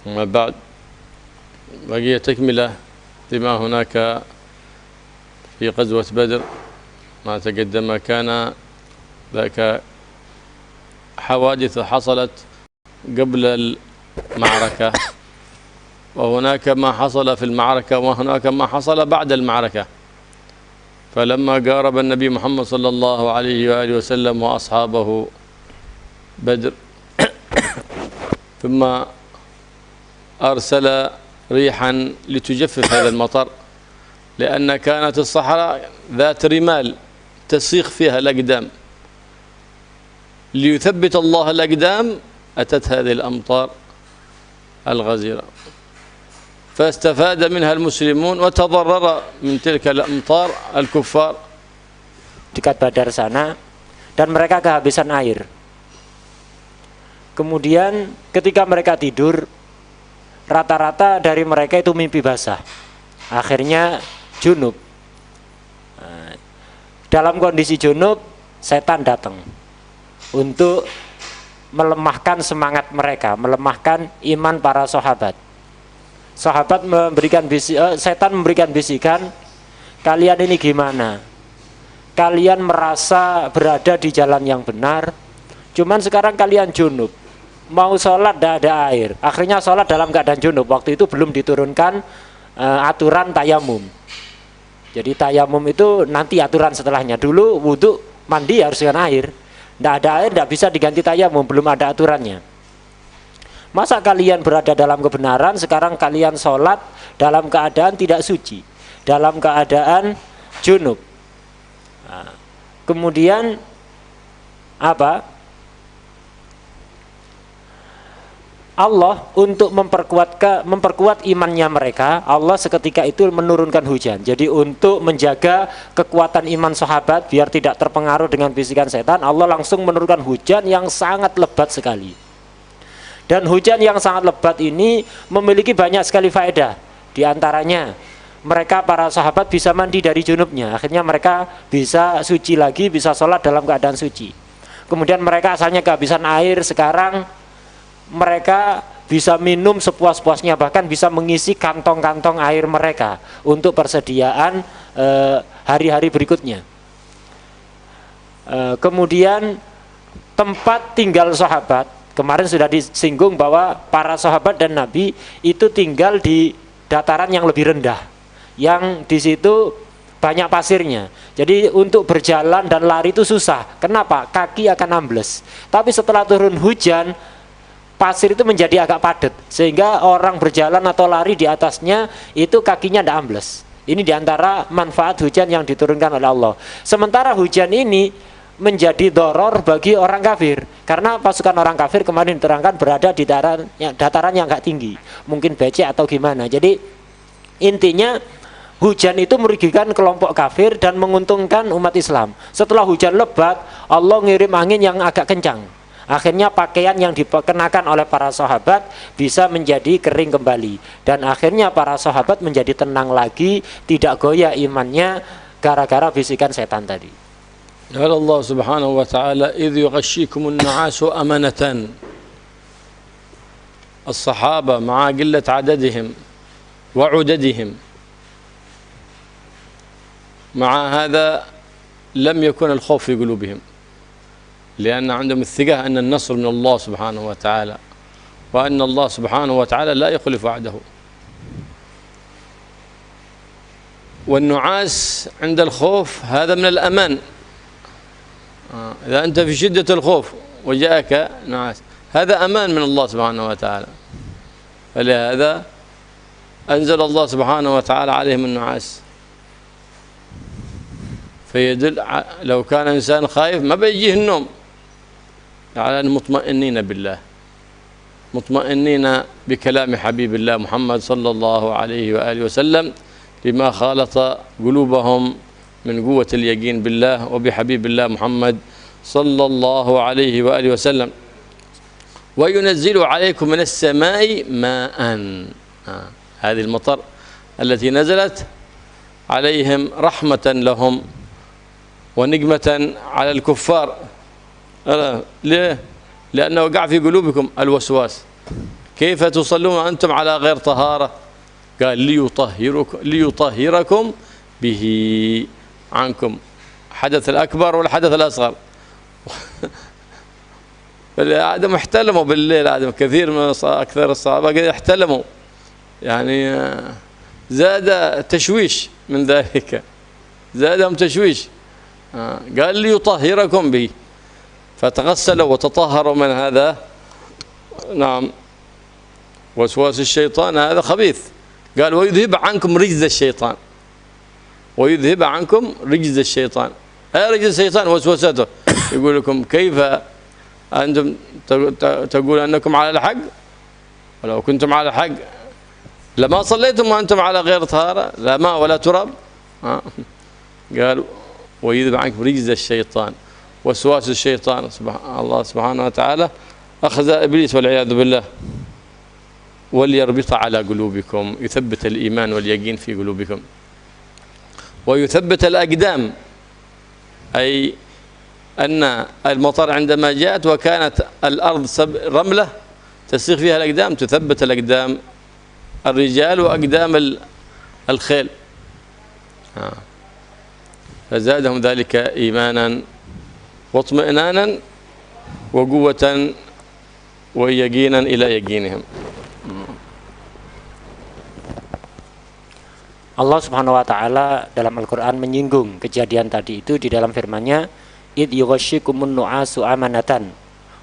أما بعد، بقي تكملة لما هناك في غزوة بدر. ما تقدم كان ذاك حوادث حصلت قبل المعركة، وهناك ما حصل في المعركة، وهناك ما حصل بعد المعركة. فلما قارب النبي محمد صلى الله عليه وآله وسلم وأصحابه بدر ثم أرسل ريحا لتجفف هذا المطر، لأن كانت الصحراء ذات رمال تسيخ فيها الأقدام. ليثبت الله الأقدام أتت هذه الأمطار الغزيرة، فاستفاد منها المسلمون وتضرر من تلك الأمطار الكفار. Dekat Badar sana, dan mereka kehabisan air. Kemudian ketika mereka tidur, rata-rata dari mereka itu mimpi basah. Akhirnya junub. Dalam kondisi junub, setan datang untuk melemahkan semangat mereka, melemahkan iman para sahabat. Sahabat setan memberikan bisikan, kalian ini gimana? Kalian merasa berada di jalan yang benar, cuman sekarang kalian junub, mau sholat tidak ada air. Akhirnya sholat dalam keadaan junub. Waktu itu belum diturunkan aturan tayamum. Jadi tayamum itu nanti aturan setelahnya. Dulu wudhu mandi harus dengan air. Tidak ada air, tidak bisa diganti tayamum, belum ada aturannya. Masa kalian berada dalam kebenaran, sekarang kalian sholat dalam keadaan tidak suci, dalam keadaan junub. Nah, kemudian apa? Allah untuk memperkuat imannya mereka, Allah seketika itu menurunkan hujan. Jadi untuk menjaga kekuatan iman sahabat biar tidak terpengaruh dengan bisikan setan, Allah langsung menurunkan hujan yang sangat lebat sekali. Dan hujan yang sangat lebat ini memiliki banyak sekali faedah. Di antaranya mereka para sahabat bisa mandi dari junubnya. Akhirnya mereka bisa suci lagi, bisa sholat dalam keadaan suci. Kemudian mereka asalnya kehabisan air, sekarang mereka bisa minum sepuas-puasnya, bahkan bisa mengisi kantong-kantong air mereka untuk persediaan hari-hari berikutnya. Kemudian tempat tinggal sahabat, kemarin sudah disinggung bahwa para sahabat dan Nabi itu tinggal di dataran yang lebih rendah, yang di situ banyak pasirnya. Jadi untuk berjalan dan lari itu susah. Kenapa? Kaki akan ambles. Tapi setelah turun hujan, pasir itu menjadi agak padat, sehingga orang berjalan atau lari di atasnya itu kakinya tidak ambles. Ini diantara manfaat hujan yang diturunkan oleh Allah. Sementara hujan ini menjadi doror bagi orang kafir, karena pasukan orang kafir kemarin diterangkan berada di dataran yang agak tinggi, mungkin becek atau gimana. Jadi intinya hujan itu merugikan kelompok kafir dan menguntungkan umat Islam. Setelah hujan lebat, Allah ngirim angin yang agak kencang. Akhirnya pakaian yang dikenakan oleh para sahabat bisa menjadi kering kembali. Dan akhirnya para sahabat menjadi tenang lagi, tidak goyah imannya gara-gara bisikan setan tadi. قال الله سبحانه وتعالى إذ يغشيكم النعاس أمنة. الصحابة مع قلة عددهم وعددهم، مع هذا لم يكن الخوف في قلوبهم، لأن عندهم الثقة أن النصر من الله سبحانه وتعالى، وأن الله سبحانه وتعالى لا يخلف وعده. والنعاس عند الخوف هذا من الأمان. إذا أنت في شدة الخوف وجاءك نعاس، هذا أمان من الله سبحانه وتعالى. فلهذا أنزل الله سبحانه وتعالى عليهم النعاس، فيدل لو كان إنسان خايف ما بيجيه النوم، على أن مطمئنين بالله، مطمئنين بكلام حبيب الله محمد صلى الله عليه وآله وسلم، لما خالط قلوبهم من قوة اليقين بالله وبحبيب الله محمد صلى الله عليه وآله وسلم. وينزل عليكم من السماء ماء. هذه المطر التي نزلت عليهم رحمة لهم ونقمة على الكفار. ليه؟ لأنه وقع في قلوبكم الوسواس. كيف تصلون وأنتم على غير طهارة؟ قال ليطهركم به عنكم الحدث الأكبر والحدث الأصغر. آدم احتلموا بالليل، آدم كثير من أكثر الصحابة قد احتلموا، يعني زاد تشويش من ذلك، زادهم تشويش. قال ليطهركم به، فتغسلوا وتطهروا من هذا. نعم، وسواس الشيطان هذا خبيث. قال ويذهب عنكم رجز الشيطان، ويذهب عنكم رجز الشيطان. رجز الشيطان وسوسته، يقول لكم كيف أنتم تقول أنكم على الحق، ولو كنتم على الحق لما صليتم وأنتم على غير طهارة، لا ماء ولا تراب. قال ويذهب عنكم رجز الشيطان وسواس الشيطان. الله سبحانه وتعالى أخذ إبليس والعياذ بالله. وليربط على قلوبكم، يثبت الإيمان واليقين في قلوبكم، ويثبت الأقدام، أي أن المطر عندما جاءت وكانت الأرض رملة تسيغ فيها الأقدام، تثبت الأقدام الرجال وأقدام الخيل. فزادهم ذلك إيمانا واطمئنانا وقوة ويقينا إلى يقينهم. Allah Subhanahu wa taala dalam Al-Qur'an menyinggung kejadian tadi itu di dalam firman-Nya, id yughashshikumun nu'asu amanatan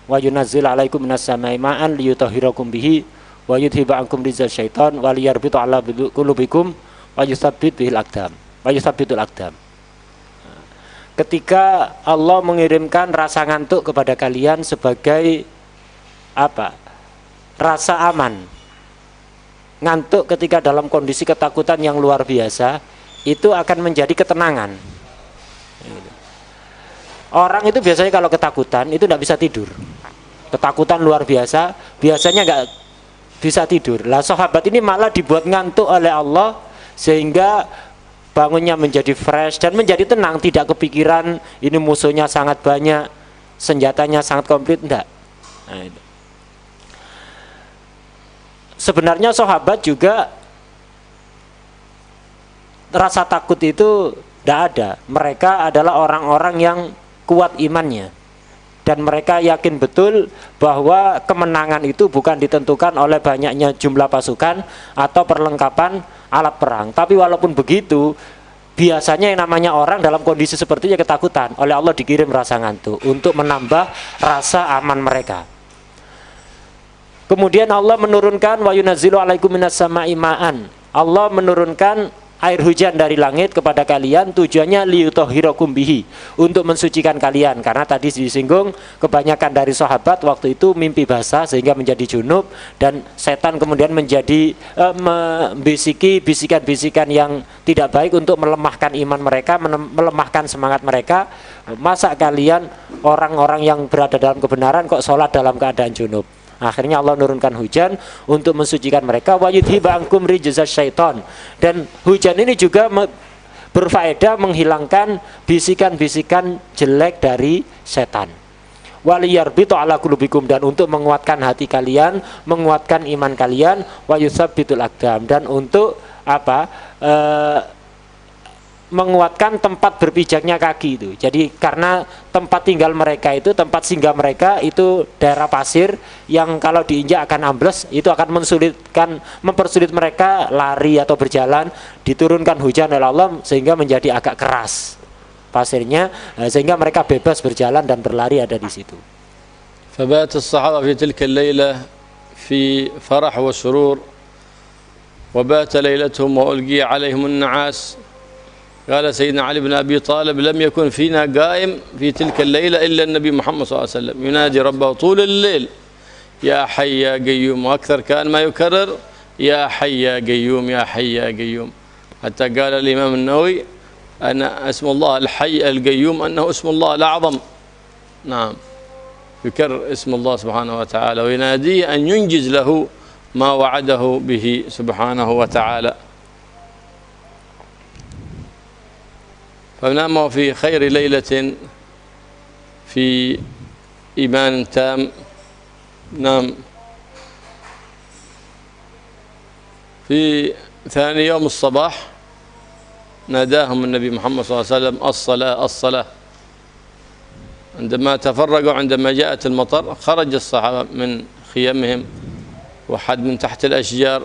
wa yunazzilu 'alaikum minas sama'i ma'an liyutahhirakum bihi wa yudhiba 'ankum rizal syaitan wa liyarbitu 'ala qulubikum wa yuthabbitul aqdam. Ketika Allah mengirimkan rasa ngantuk kepada kalian sebagai apa? Rasa aman. Ngantuk ketika dalam kondisi ketakutan yang luar biasa itu akan menjadi ketenangan. Orang itu biasanya kalau ketakutan itu tidak bisa tidur. Ketakutan luar biasa, biasanya nggak bisa tidur. Lah sahabat ini malah dibuat ngantuk oleh Allah sehingga bangunnya menjadi fresh dan menjadi tenang, tidak kepikiran ini musuhnya sangat banyak, senjatanya sangat komplit, enggak. Nah, itu. Sebenarnya sahabat juga rasa takut itu tidak ada. Mereka adalah orang-orang yang kuat imannya, dan mereka yakin betul bahwa kemenangan itu bukan ditentukan oleh banyaknya jumlah pasukan atau perlengkapan alat perang. Tapi walaupun begitu, biasanya yang namanya orang dalam kondisi seperti itu ketakutan. Oleh Allah dikirim rasa ngantuk untuk menambah rasa aman mereka. Kemudian Allah menurunkan wa yunazzilu 'alaikum minas sama'i ma'an. Allah menurunkan air hujan dari langit kepada kalian, tujuannya liyutahhirakum bihi, untuk mensucikan kalian. Karena tadi disinggung kebanyakan dari sahabat waktu itu mimpi basah sehingga menjadi junub, dan setan kemudian menjadi membisiki bisikan-bisikan yang tidak baik untuk melemahkan iman mereka, melemahkan semangat mereka. Masa kalian orang-orang yang berada dalam kebenaran kok sholat dalam keadaan junub? Akhirnya Allah menurunkan hujan untuk mensucikan mereka. Wa yudhiba ankum rijzas syaitan. Dan hujan ini juga berfaedah menghilangkan bisikan-bisikan jelek dari setan. Wa liyarbitu 'ala qulubikum, dan untuk menguatkan hati kalian, menguatkan iman kalian. Wa yuthabbitul aqdam, dan untuk apa? Menguatkan tempat berpijaknya kaki itu. Jadi karena tempat tinggal mereka itu, tempat singgah mereka itu daerah pasir yang kalau diinjak akan ambles, itu akan mempersulit mereka lari atau berjalan. Diturunkan hujan oleh Allah sehingga menjadi agak keras pasirnya, sehingga mereka bebas berjalan dan berlari ada di situ. فبات الصحابة في تلك الليلة في فرح وسرور وبات ليلتهم وألقي عليهم النعاس. قال سيدنا علي بن أبي طالب لم يكن فينا قائم في تلك الليلة إلا النبي محمد صلى الله عليه وسلم ينادي ربه طول الليل يا حي يا قيوم، وأكثر كان ما يكرر يا حي يا قيوم يا حي يا قيوم، حتى قال الإمام النووي أن اسم الله الحي القيوم أنه اسم الله الأعظم. نعم، يكرر اسم الله سبحانه وتعالى ويناديه أن ينجز له ما وعده به سبحانه وتعالى. فنام في خير ليلة في إيمان تام. نعم، في ثاني يوم الصباح ناداهم النبي محمد صلى الله عليه وسلم: الصلاة الصلاة. عندما تفرقوا، عندما جاءت المطر، خرج الصحابة من خيامهم وحد من تحت الأشجار،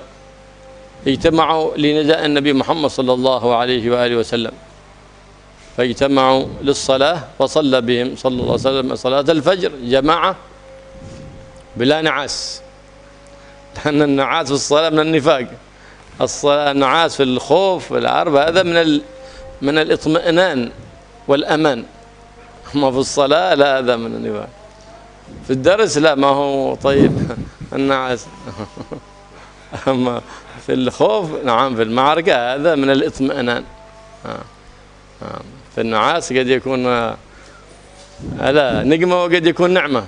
اجتمعوا لنداء النبي محمد صلى الله عليه وآله وسلم، فاجتمعوا للصلاة وصلى بهم صلى الله عليه وسلم صلاة الفجر جماعة بلا نعاس، لأن النعاس في الصلاة من النفاق. الصلاة النعاس في الخوف والعرب هذا من الاطمئنان والأمان، أما في الصلاة لا، هذا من النفاق. في الدرس لا، ما هو طيب النعاس أما في الخوف نعم، في المعركة هذا من الاطمئنان. في النعاس قد يكون لا نقمة، وقد يكون نعمة.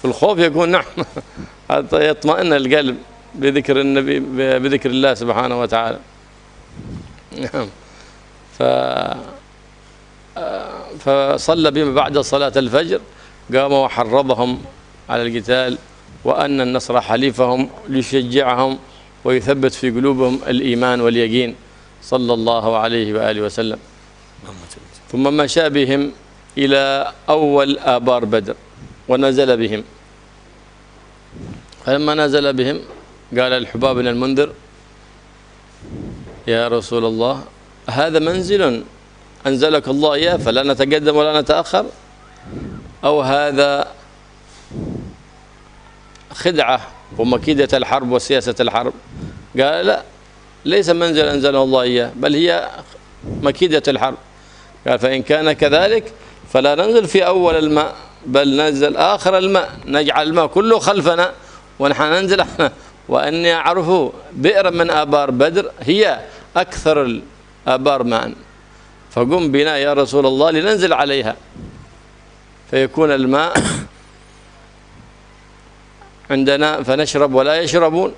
في الخوف يكون نعمة حتى يطمئن القلب بذكر النبي، بذكر الله سبحانه وتعالى. نعم. فصلى بهم بعد صلاة الفجر، قام وحرضهم على القتال، وأن النصر حليفهم ليشجعهم ويثبت في قلوبهم الإيمان واليقين صلى الله عليه وآله وسلم. ثم مشى بهم إلى أول آبار بدر ونزل بهم. فلما نزل بهم قال الحباب بن المنذر: يا رسول الله، هذا منزل أنزلك الله إياه فلا نتقدم ولا نتأخر، أو هذا خدعة ومكيدة الحرب وسياسة الحرب؟ قال: لا، ليس منزل أنزله الله إياه، بل هي مكيدة الحرب. قال: فإن كان كذلك فلا ننزل في أول الماء، بل ننزل آخر الماء، نجعل الماء كله خلفنا ونحن ننزل احنا. وأني أعرف بئر من آبار بدر هي أكثر الآبار ماء، فقم بنا يا رسول الله لننزل عليها، فيكون الماء عندنا فنشرب ولا يشربون،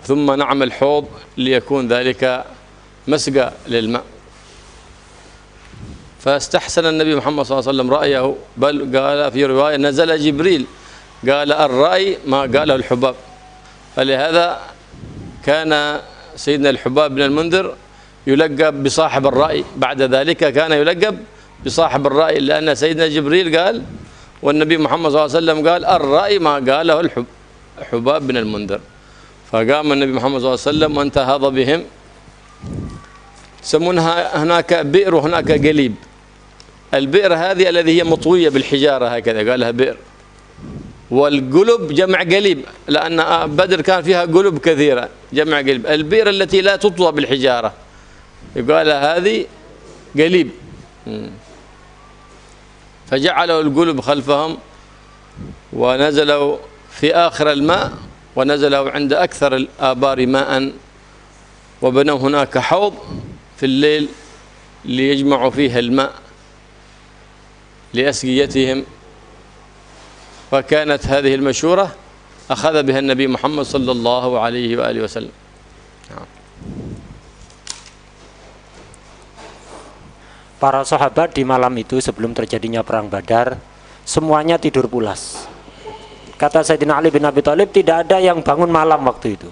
ثم نعمل حوض ليكون ذلك مسقى للماء. فاستحسن النبي محمد صلى الله عليه وسلم رأيه، بل قال في رواية: نزل جبريل قال الرأي ما قاله الحباب. فلهذا كان سيدنا الحباب بن المنذر يلقب بصاحب الرأي، بعد ذلك كان يلقب بصاحب الرأي، لأن سيدنا جبريل قال والنبي محمد صلى الله عليه وسلم قال الرأي ما قاله الحباب بن المنذر. فقام النبي محمد صلى الله عليه وسلم وانتهض بهم. يسمونها هناك بئر وهناك قليب. البئر هذه الذي هي مطوية بالحجارة هكذا قالها بئر، والقلب جمع قليب، لأن بدر كان فيها قلب كثيرة جمع قلب. البئر التي لا تطوى بالحجارة يقال هذه قليب. فجعلوا القلب خلفهم ونزلوا في آخر الماء، ونزلوا عند أكثر الآبار ماء، وبنوا هناك حوض في الليل ليجمعوا فيه الماء لأسقيتهم. فكانت هذه المشورة أخذ بها النبي محمد صلى الله عليه وآله وسلم. Para sahabat di malam itu sebelum terjadinya perang Badar semuanya tidur pulas. Kata Sayyidina Ali bin Abi Thalib, tidak ada yang bangun malam waktu itu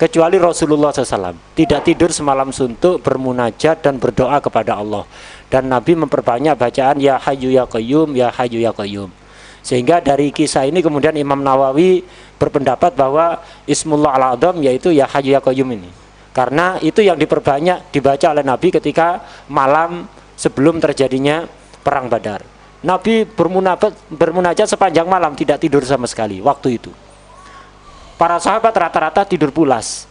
kecuali Rasulullah SAW. Tidak tidur semalam suntuk, bermunajat dan berdoa kepada Allah. Dan Nabi memperbanyak bacaan Ya Hayyu Ya Qayyum, Ya Hayyu Ya Qayyum. Sehingga dari kisah ini kemudian Imam Nawawi berpendapat bahwa Ismullah Al-A'zam yaitu Ya Hayyu Ya Qayyum ini, karena itu yang diperbanyak dibaca oleh Nabi ketika malam sebelum terjadinya perang Badar. Nabi bermunajat sepanjang malam, tidak tidur sama sekali waktu itu. Para sahabat rata-rata tidur pulas.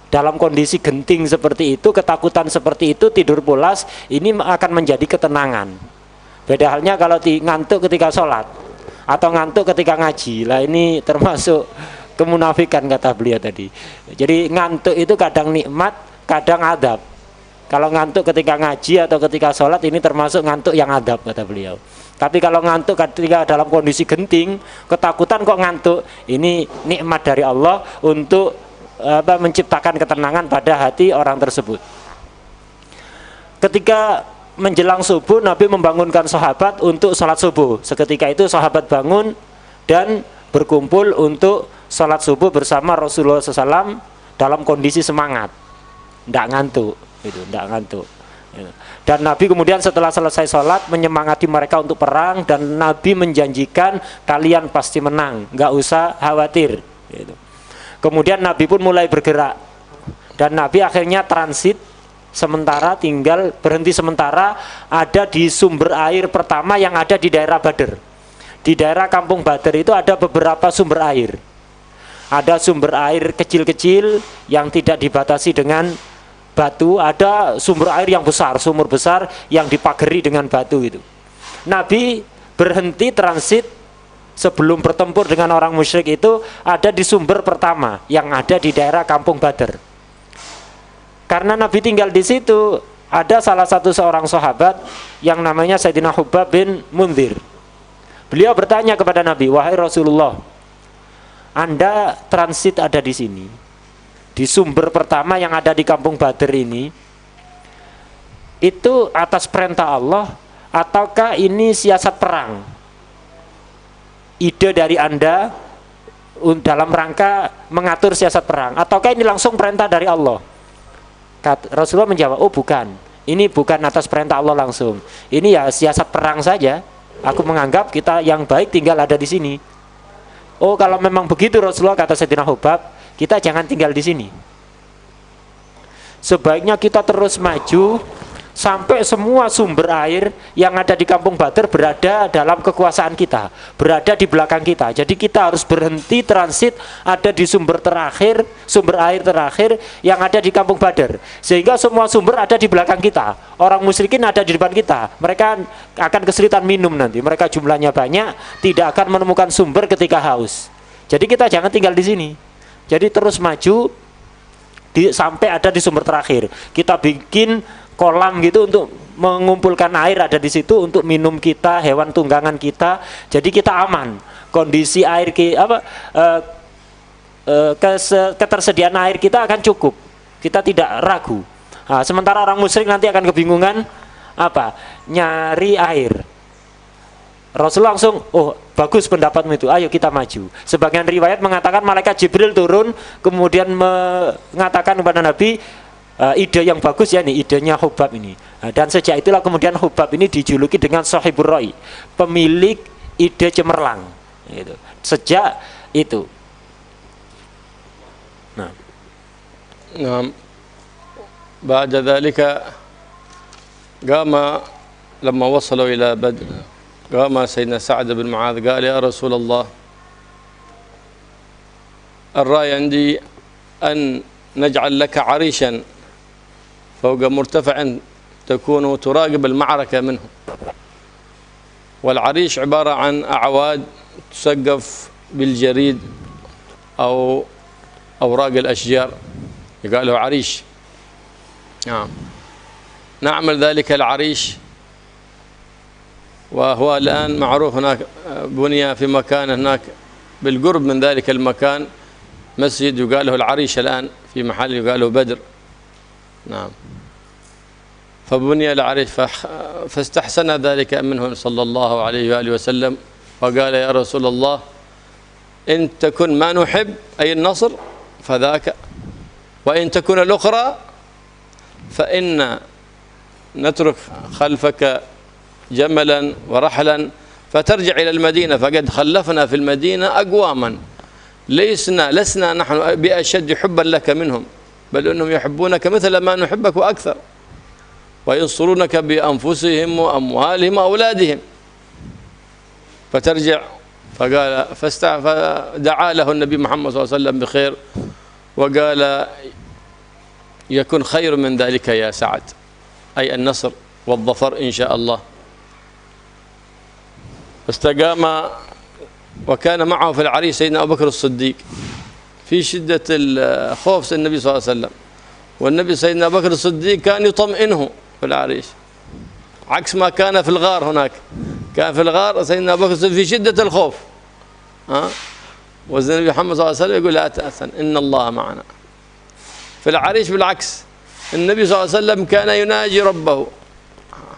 Dalam kondisi genting seperti itu, ketakutan seperti itu, tidur pulas ini akan menjadi ketenangan. Beda halnya kalau ngantuk ketika sholat atau ngantuk ketika ngaji. Lah ini termasuk kemunafikan kata beliau tadi. Jadi ngantuk itu kadang nikmat, kadang adab. Kalau ngantuk ketika ngaji atau ketika sholat ini termasuk ngantuk yang adab kata beliau. Tapi kalau ngantuk ketika dalam kondisi genting, ketakutan kok ngantuk, ini nikmat dari Allah untuk menciptakan ketenangan pada hati orang tersebut. Ketika menjelang subuh, Nabi membangunkan sahabat untuk sholat subuh. Seketika itu sahabat bangun dan berkumpul untuk sholat subuh bersama Rasulullah SAW dalam kondisi semangat, tidak ngantuk, itu tidak ngantuk. Dan Nabi kemudian setelah selesai sholat menyemangati mereka untuk perang, dan Nabi menjanjikan kalian pasti menang, nggak usah khawatir. Gitu. Kemudian Nabi pun mulai bergerak, dan Nabi akhirnya transit sementara, tinggal berhenti sementara ada di sumber air pertama yang ada di daerah Badr. Di daerah Kampung Badr itu ada beberapa sumber air. Ada sumber air kecil-kecil yang tidak dibatasi dengan batu, ada sumber air yang besar, sumur besar yang dipagari dengan batu itu. Nabi berhenti transit sebelum bertempur dengan orang musyrik itu ada di sumber pertama yang ada di daerah Kampung Badr. Karena Nabi tinggal di situ, ada salah satu seorang sahabat yang namanya Sayyidina Hubab bin Munzir. Beliau bertanya kepada Nabi, wahai Rasulullah, Anda transit ada di sini, di sumber pertama yang ada di Kampung Badr ini, itu atas perintah Allah ataukah ini siasat perang? Ide dari Anda dalam rangka mengatur siasat perang, ataukah ini langsung perintah dari Allah? Rasulullah menjawab, oh bukan, ini bukan atas perintah Allah langsung, ini ya siasat perang saja. Aku menganggap kita yang baik tinggal ada di sini. Oh kalau memang begitu Rasulullah, kata Sayyidina Hubab, kita jangan tinggal di sini. Sebaiknya kita terus maju sampai semua sumber air yang ada di Kampung Badr berada dalam kekuasaan kita, berada di belakang kita. Jadi kita harus berhenti transit ada di sumber terakhir, sumber air terakhir yang ada di Kampung Badr, sehingga semua sumber ada di belakang kita. Orang musyrikin ada di depan kita, mereka akan kesulitan minum nanti, mereka jumlahnya banyak, tidak akan menemukan sumber ketika haus. Jadi kita jangan tinggal di sini. Jadi terus maju sampai ada di sumber terakhir. Kita bikin kolam gitu untuk mengumpulkan air ada di situ untuk minum kita, hewan tunggangan kita. Jadi kita aman. Kondisi air ketersediaan air kita akan cukup. Kita tidak ragu. Nah, sementara orang musyrik nanti akan kebingungan nyari air. Rasulullah langsung, oh bagus pendapatmu itu, ayo kita maju. Sebagian riwayat mengatakan malaikat Jibril turun kemudian mengatakan kepada Nabi, ide yang bagus ya nih, idenya Hubab ini. Nah, dan sejak itulah kemudian Hubab ini dijuluki dengan Sahibur Ra'i, pemilik ide cemerlang. Gitu. Sejak itu. Nah. بعد ذلك قام لما وصلوا إلى بدر قام سيدنا سعد بن معاذ قال يا رسول الله الرأي عندي أن نجعل لك عريشا فوق مرتفع تكون تراقب المعركة منه. والعريش عبارة عن أعواد تسقف بالجريد أو أوراق الأشجار، يقال له عريش. نعم، نعمل ذلك العريش، وهو الآن معروف هناك، بني في مكان هناك بالقرب من ذلك المكان مسجد يقال له العريش الآن، في محل يقال له بدر. نعم، فبني العريش فاستحسن ذلك منه صلى الله عليه وآله وسلم، وقال يا رسول الله إن تكن ما نحب أي النصر فذاك، وإن تكن الأخرى فإن نترك خلفك جملا ورحلا فترجع إلى المدينة، فقد خلفنا في المدينة أقواما لسنا نحن بأشد حبا لك منهم، بل إنهم يحبونك مثل ما نحبك وأكثر، وينصرونك بأنفسهم وأموالهم وأولادهم. فترجع، فقال فدعا له النبي محمد صلى الله عليه وسلم بخير، وقال يكون خير من ذلك يا سعد، أي النصر والظفر إن شاء الله. فاستقام، وكان معه في العريش سيدنا أبو بكر الصديق في شدة الخوف النبي صلى الله عليه وسلم، والنبي سيدنا أبو بكر الصديق كان يطمئنه في العريش، عكس ما كان في الغار. هناك كان في الغار سيدنا أبو بكر الصديق في شدة الخوف، والنبي محمد صلى الله عليه وسلم يقول لا تأسن إن الله معنا. في العريش بالعكس، النبي صلى الله عليه وسلم كان يناجي ربه،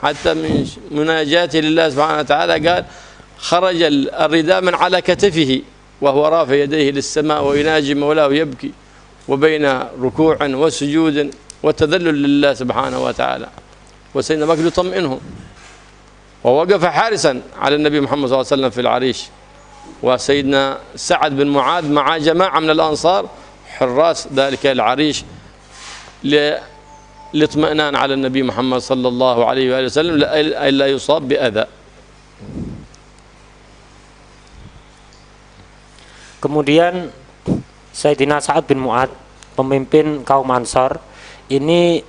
حتى من مناجاته لله سبحانه وتعالى قال خرج الرداء من على كتفه وهو رافع يديه للسماء ويناجي مولاه يبكي، وبين ركوع وسجود وتذلل لله سبحانه وتعالى. وسيدنا بكر يطمئنهم، ووقف حارسا على النبي محمد صلى الله عليه وسلم في العريش، وسيدنا سعد بن معاذ مع جماعة من الأنصار حراس ذلك العريش للاطمئنان على النبي محمد صلى الله عليه وآله وسلم لا يصاب بأذى. Kemudian Sayyidina Sa'ad bin Mu'ad, pemimpin kaum Ansor, ini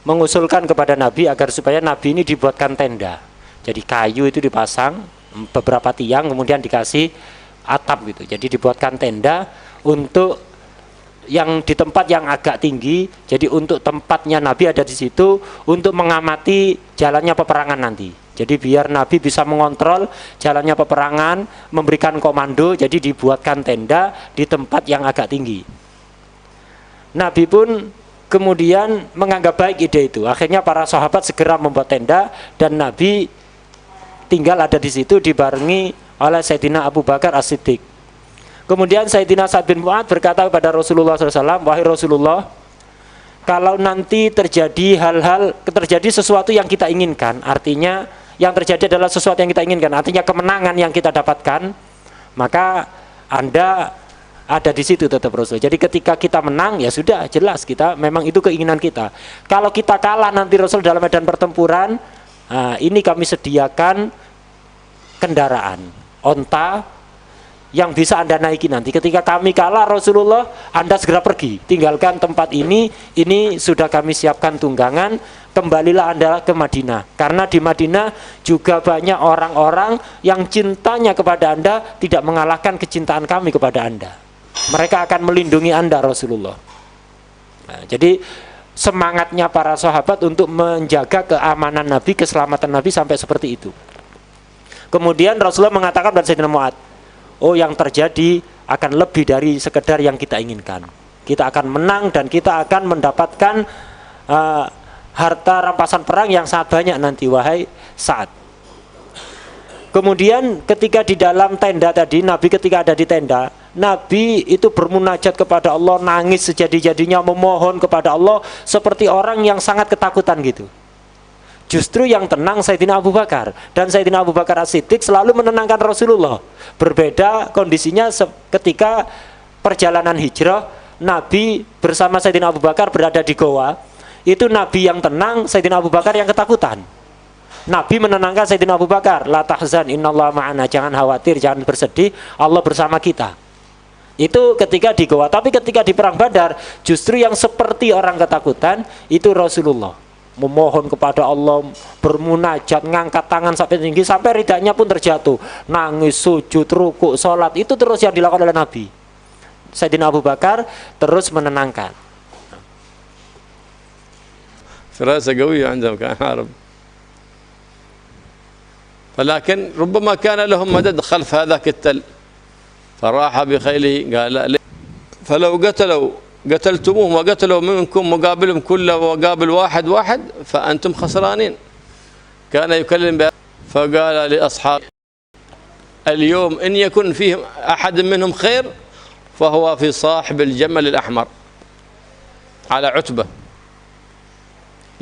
mengusulkan kepada Nabi agar supaya Nabi ini dibuatkan tenda. Jadi kayu itu dipasang beberapa tiang, kemudian dikasih atap gitu. Jadi dibuatkan tenda untuk yang di tempat yang agak tinggi. Jadi untuk tempatnya Nabi ada di situ untuk mengamati jalannya peperangan nanti. Jadi biar Nabi bisa mengontrol jalannya peperangan, memberikan komando. Jadi dibuatkan tenda di tempat yang agak tinggi. Nabi pun kemudian menganggap baik ide itu. Akhirnya para sahabat segera membuat tenda dan Nabi tinggal ada di situ dibarengi oleh Sayyidina Abu Bakar As-Siddiq. Kemudian Sayyidina Sa'ad bin Mu'ad berkata kepada Rasulullah SAW, wahai Rasulullah, kalau nanti terjadi terjadi sesuatu yang kita inginkan, artinya yang terjadi adalah sesuatu yang kita inginkan, artinya kemenangan yang kita dapatkan, maka Anda ada di situ tetap Rasul. Jadi ketika kita menang, ya sudah jelas kita memang itu keinginan kita. Kalau kita kalah nanti Rasul dalam medan pertempuran, ini kami sediakan kendaraan, onta yang bisa Anda naiki nanti. Ketika kami kalah Rasulullah, Anda segera pergi, tinggalkan tempat ini sudah kami siapkan tunggangan, kembalilah Anda ke Madinah. Karena di Madinah juga banyak orang-orang yang cintanya kepada Anda tidak mengalahkan kecintaan kami kepada Anda. Mereka akan melindungi Anda Rasulullah. Jadi semangatnya para sahabat untuk menjaga keamanan Nabi, keselamatan Nabi sampai seperti itu. Kemudian Rasulullah mengatakan kepada Sayyidina Mu'ad, oh yang terjadi akan lebih dari sekedar yang kita inginkan. Kita akan menang dan kita akan mendapatkan harta rampasan perang yang sangat banyak nanti, wahai Sa'ad. Kemudian ketika di dalam tenda tadi, Nabi ketika ada di tenda, Nabi itu bermunajat kepada Allah, nangis sejadi-jadinya, memohon kepada Allah seperti orang yang sangat ketakutan gitu. Justru yang tenang Sayyidina Abu Bakar, dan Sayyidina Abu Bakar As-Siddiq selalu menenangkan Rasulullah. Berbeda kondisinya ketika perjalanan hijrah, Nabi bersama Sayyidina Abu Bakar berada di goa. Itu Nabi yang tenang, Sayyidina Abu Bakar yang ketakutan. Nabi menenangkan Sayyidina Abu Bakar, la tahzan innallaha ma'ana, jangan khawatir, jangan bersedih, Allah bersama kita. Itu ketika di goa. Tapi ketika di perang Badar, justru yang seperti orang ketakutan itu Rasulullah, memohon kepada Allah, bermunajat, ngangkat tangan sampai tinggi, sampai ridanya pun terjatuh, nangis, sujud, rukuk, sholat. Itu terus yang dilakukan oleh Nabi. Sayyidina Abu Bakar terus menenangkan. فراسة قوية عندهم كان عرب، ولكن ربما كان لهم مدد خلف هذاك التل فراح بخيله قال لا، فلو قتلتموهم وقتلوا منكم مقابلهم كله وقابل واحد فأنتم خسرانين. كان يكلم فقال لأصحاب اليوم إن يكن فيهم أحد منهم خير فهو في صاحب الجمل الأحمر على عتبة،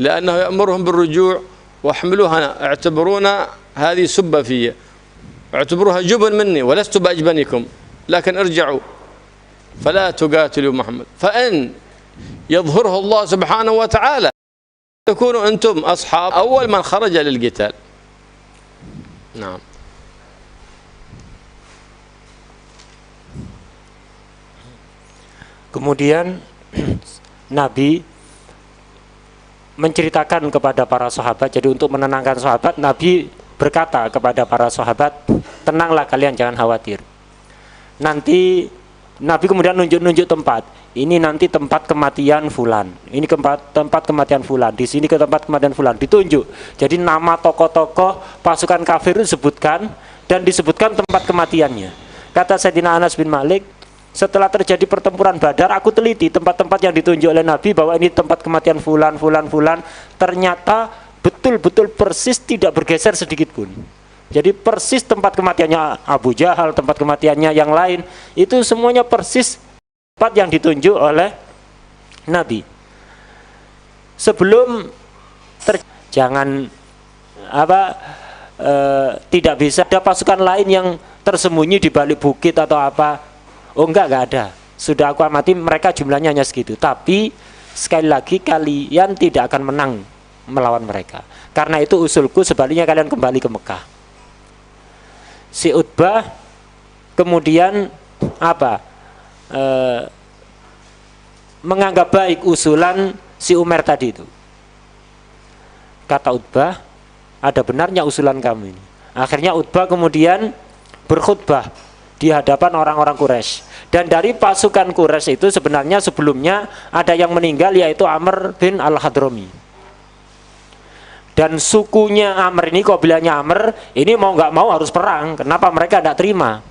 لأنه يأمرهم بالرجوع، واحملوها اعتبرونا هذه سبة في، اعتبروها جبن مني ولست بأجبنكم، لكن ارجعوا فلا تقاتلوا محمد، فإن يظهره الله سبحانه وتعالى تكونوا أنتم أصحاب أول من خرج للقتال. نعم. Kemudian Nabi menceritakan kepada para sahabat. Jadi untuk menenangkan sahabat, Nabi berkata kepada para sahabat, tenanglah kalian, jangan khawatir. Nanti Nabi kemudian nunjuk-nunjuk tempat. Ini nanti tempat kematian fulan. Ini tempat kematian fulan. Di sini ke tempat kematian fulan. Ditunjuk. Jadi nama tokoh-tokoh pasukan kafir itu disebutkan dan disebutkan tempat kematiannya. Kata Sayyidina Anas bin Malik, setelah terjadi pertempuran Badar, aku teliti tempat-tempat yang ditunjuk oleh Nabi bahwa ini tempat kematian fulan. Ternyata betul-betul persis, tidak bergeser sedikit pun. Jadi persis tempat kematiannya Abu Jahal, tempat kematiannya yang lain, itu semuanya persis tempat yang ditunjuk oleh Nabi. Sebelum jangan tidak bisa ada pasukan lain yang tersembunyi di balik bukit atau apa. Oh enggak ada. Sudah aku amati mereka jumlahnya hanya segitu. Tapi sekali lagi kalian tidak akan menang melawan mereka. Karena itu usulku sebaliknya kalian kembali ke Mekah. Si Utbah kemudian menganggap baik usulan si Umar tadi itu. Kata Utbah, ada benarnya usulan kamu ini. Akhirnya Utbah kemudian berkhutbah di hadapan orang-orang Quraisy. Dan dari pasukan Quraisy itu sebenarnya sebelumnya ada yang meninggal, yaitu Amr bin Al-Hadrami. Dan sukunya Amr ini, kabilahnya Amr ini mau nggak mau harus perang. Kenapa mereka tidak terima?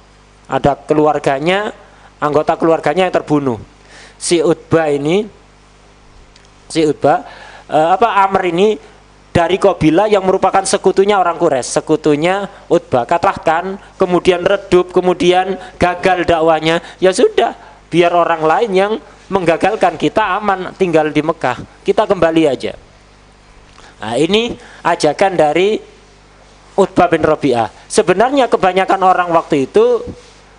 Ada keluarganya, anggota keluarganya yang terbunuh. Si Utbah Amr ini dari kabilah yang merupakan sekutunya orang Quraisy, sekutunya Utbah. Katakan kemudian redup, kemudian gagal dakwanya, ya sudah, biar orang lain yang menggagalkan, kita aman tinggal di Mekah, kita kembali aja. Nah, ini ajakan dari Utbah bin Rabi'ah. Sebenarnya kebanyakan orang waktu itu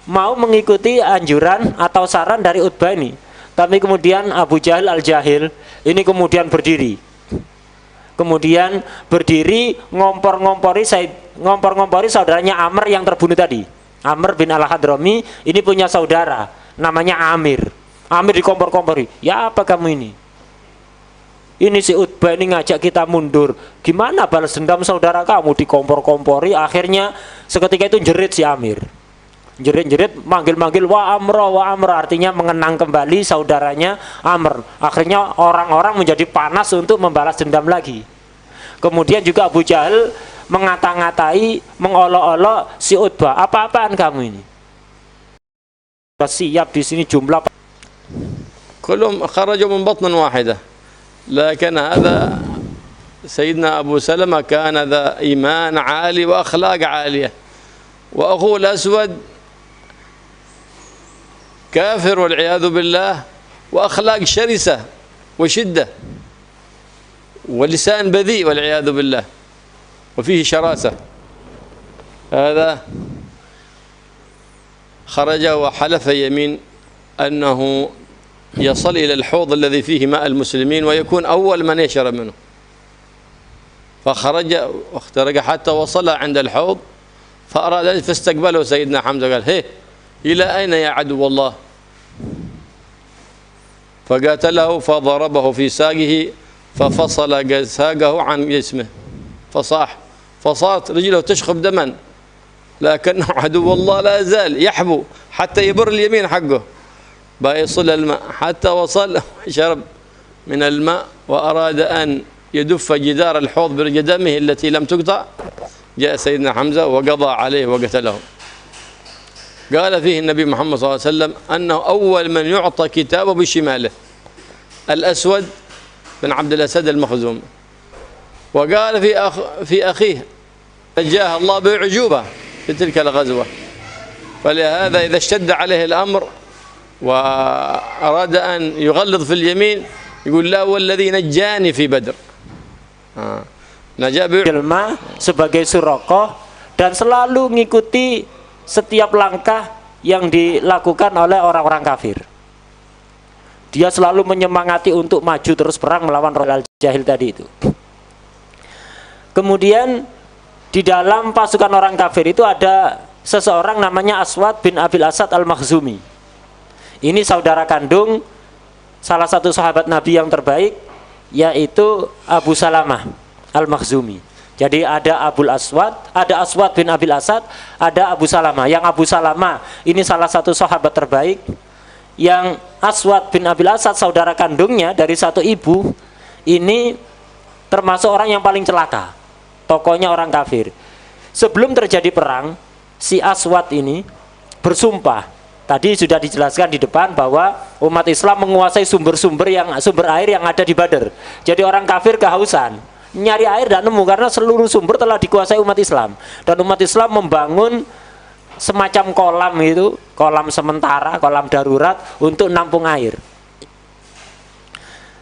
mau mengikuti anjuran atau saran dari Utbah ini. Tapi kemudian Abu Jahal al-Jahil ini kemudian berdiri. Ngompor-ngompori saudaranya Amr yang terbunuh tadi. Amr bin Al-Hadrami ini punya saudara namanya Amir. Amir dikompor-kompori. Ya apa kamu ini? Ini si Utbah ini ngajak kita mundur. Gimana balas dendam saudara kamu? Dikompor-kompori. Akhirnya seketika itu jerit si Amir. Jerit-jerit, manggil-manggil wa Amr, artinya mengenang kembali saudaranya Amr. Akhirnya orang-orang menjadi panas untuk membalas dendam lagi. Kemudian juga Abu Jahal mengata-ngatai, mengolok-olok si Utbah. Apa-apaan kamu ini? Siap di sini jumlah. كلهم خرجوا من بطن واحدة، لكن هذا سيدنا أبو سلمة كان ذا إيمان عالي وأخلاق عالية، وأخوه الأسود كافر والعياذ بالله، وأخلاق شرسة وشدة ولسان بذيء والعياذ بالله وفيه شراسة. هذا خرج وحلف يمين أنه يصل إلى الحوض الذي فيه ماء المسلمين ويكون أول من يشرب منه، فخرج واخترق حتى وصل عند الحوض فأراد فاستقبله سيدنا حمزة قال: هي إلى أين يا عدو الله؟ فقاتله فضربه في ساقه ففصل ساقه عن جسمه فصاح، فصارت رجله تشخب دما، لكنه عدو الله لا يزال يحبو حتى يبر اليمين حقه بيصل الماء حتى وصل شرب من الماء وأراد أن يدف جدار الحوض بقدمه التي لم تقطع. جاء سيدنا حمزة وقضى عليه وقتله. قال فيه النبي محمد صلى الله عليه وسلم أنه أول من يعطى كتابه بشماله الأسود بن عبد الأسد المخزومي. وقال في أخيه نجاه الله بعجوبة في تلك الغزوة. فلهذا إذا اشتد عليه الأمر وأراد أن يغلظ في اليمين يقول: لا والذي نجاني في بدر. Jelma sebagai Suraqah dan selalu mengikuti setiap langkah yang dilakukan oleh orang-orang kafir. Dia selalu menyemangati untuk maju terus perang melawan Roh Al-Jahil tadi itu. Kemudian di dalam pasukan orang kafir itu ada seseorang namanya Aswad bin Abil Asad Al-Makhzumi. Ini saudara kandung salah satu sahabat Nabi yang terbaik, yaitu Abu Salamah Al-Makhzumi. Jadi ada Abul Aswad, ada Aswad bin Abil Asad, ada Abu Salamah. Yang Abu Salamah ini salah satu sahabat terbaik. Yang Aswad bin Abil Asad, saudara kandungnya dari satu ibu, ini termasuk orang yang paling celaka. Tokohnya orang kafir. Sebelum terjadi perang, si Aswad ini bersumpah. Tadi sudah dijelaskan di depan bahwa umat Islam menguasai sumber air yang ada di Badar. Jadi orang kafir kehausan, nyari air dan nemu karena seluruh sumber telah dikuasai umat Islam. Dan umat Islam membangun semacam kolam itu, kolam sementara, kolam darurat untuk nampung air.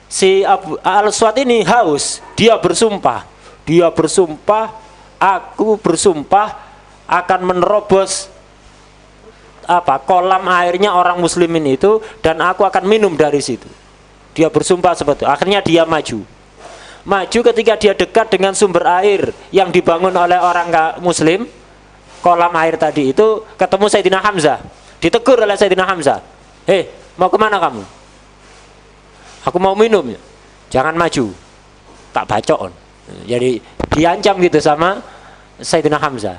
Si Al-Aswad ini haus, dia bersumpah, aku bersumpah akan menerobos kolam airnya orang muslimin itu, dan aku akan minum dari situ. Dia bersumpah seperti itu. Akhirnya dia maju. Ketika dia dekat dengan sumber air yang dibangun oleh orang muslim, kolam air tadi itu, ketemu Sayyidina Hamzah. Ditegur oleh Sayyidina Hamzah, mau kemana kamu? Aku mau minum. Jangan maju, tak bacok. Jadi diancam gitu sama Sayyidina Hamzah,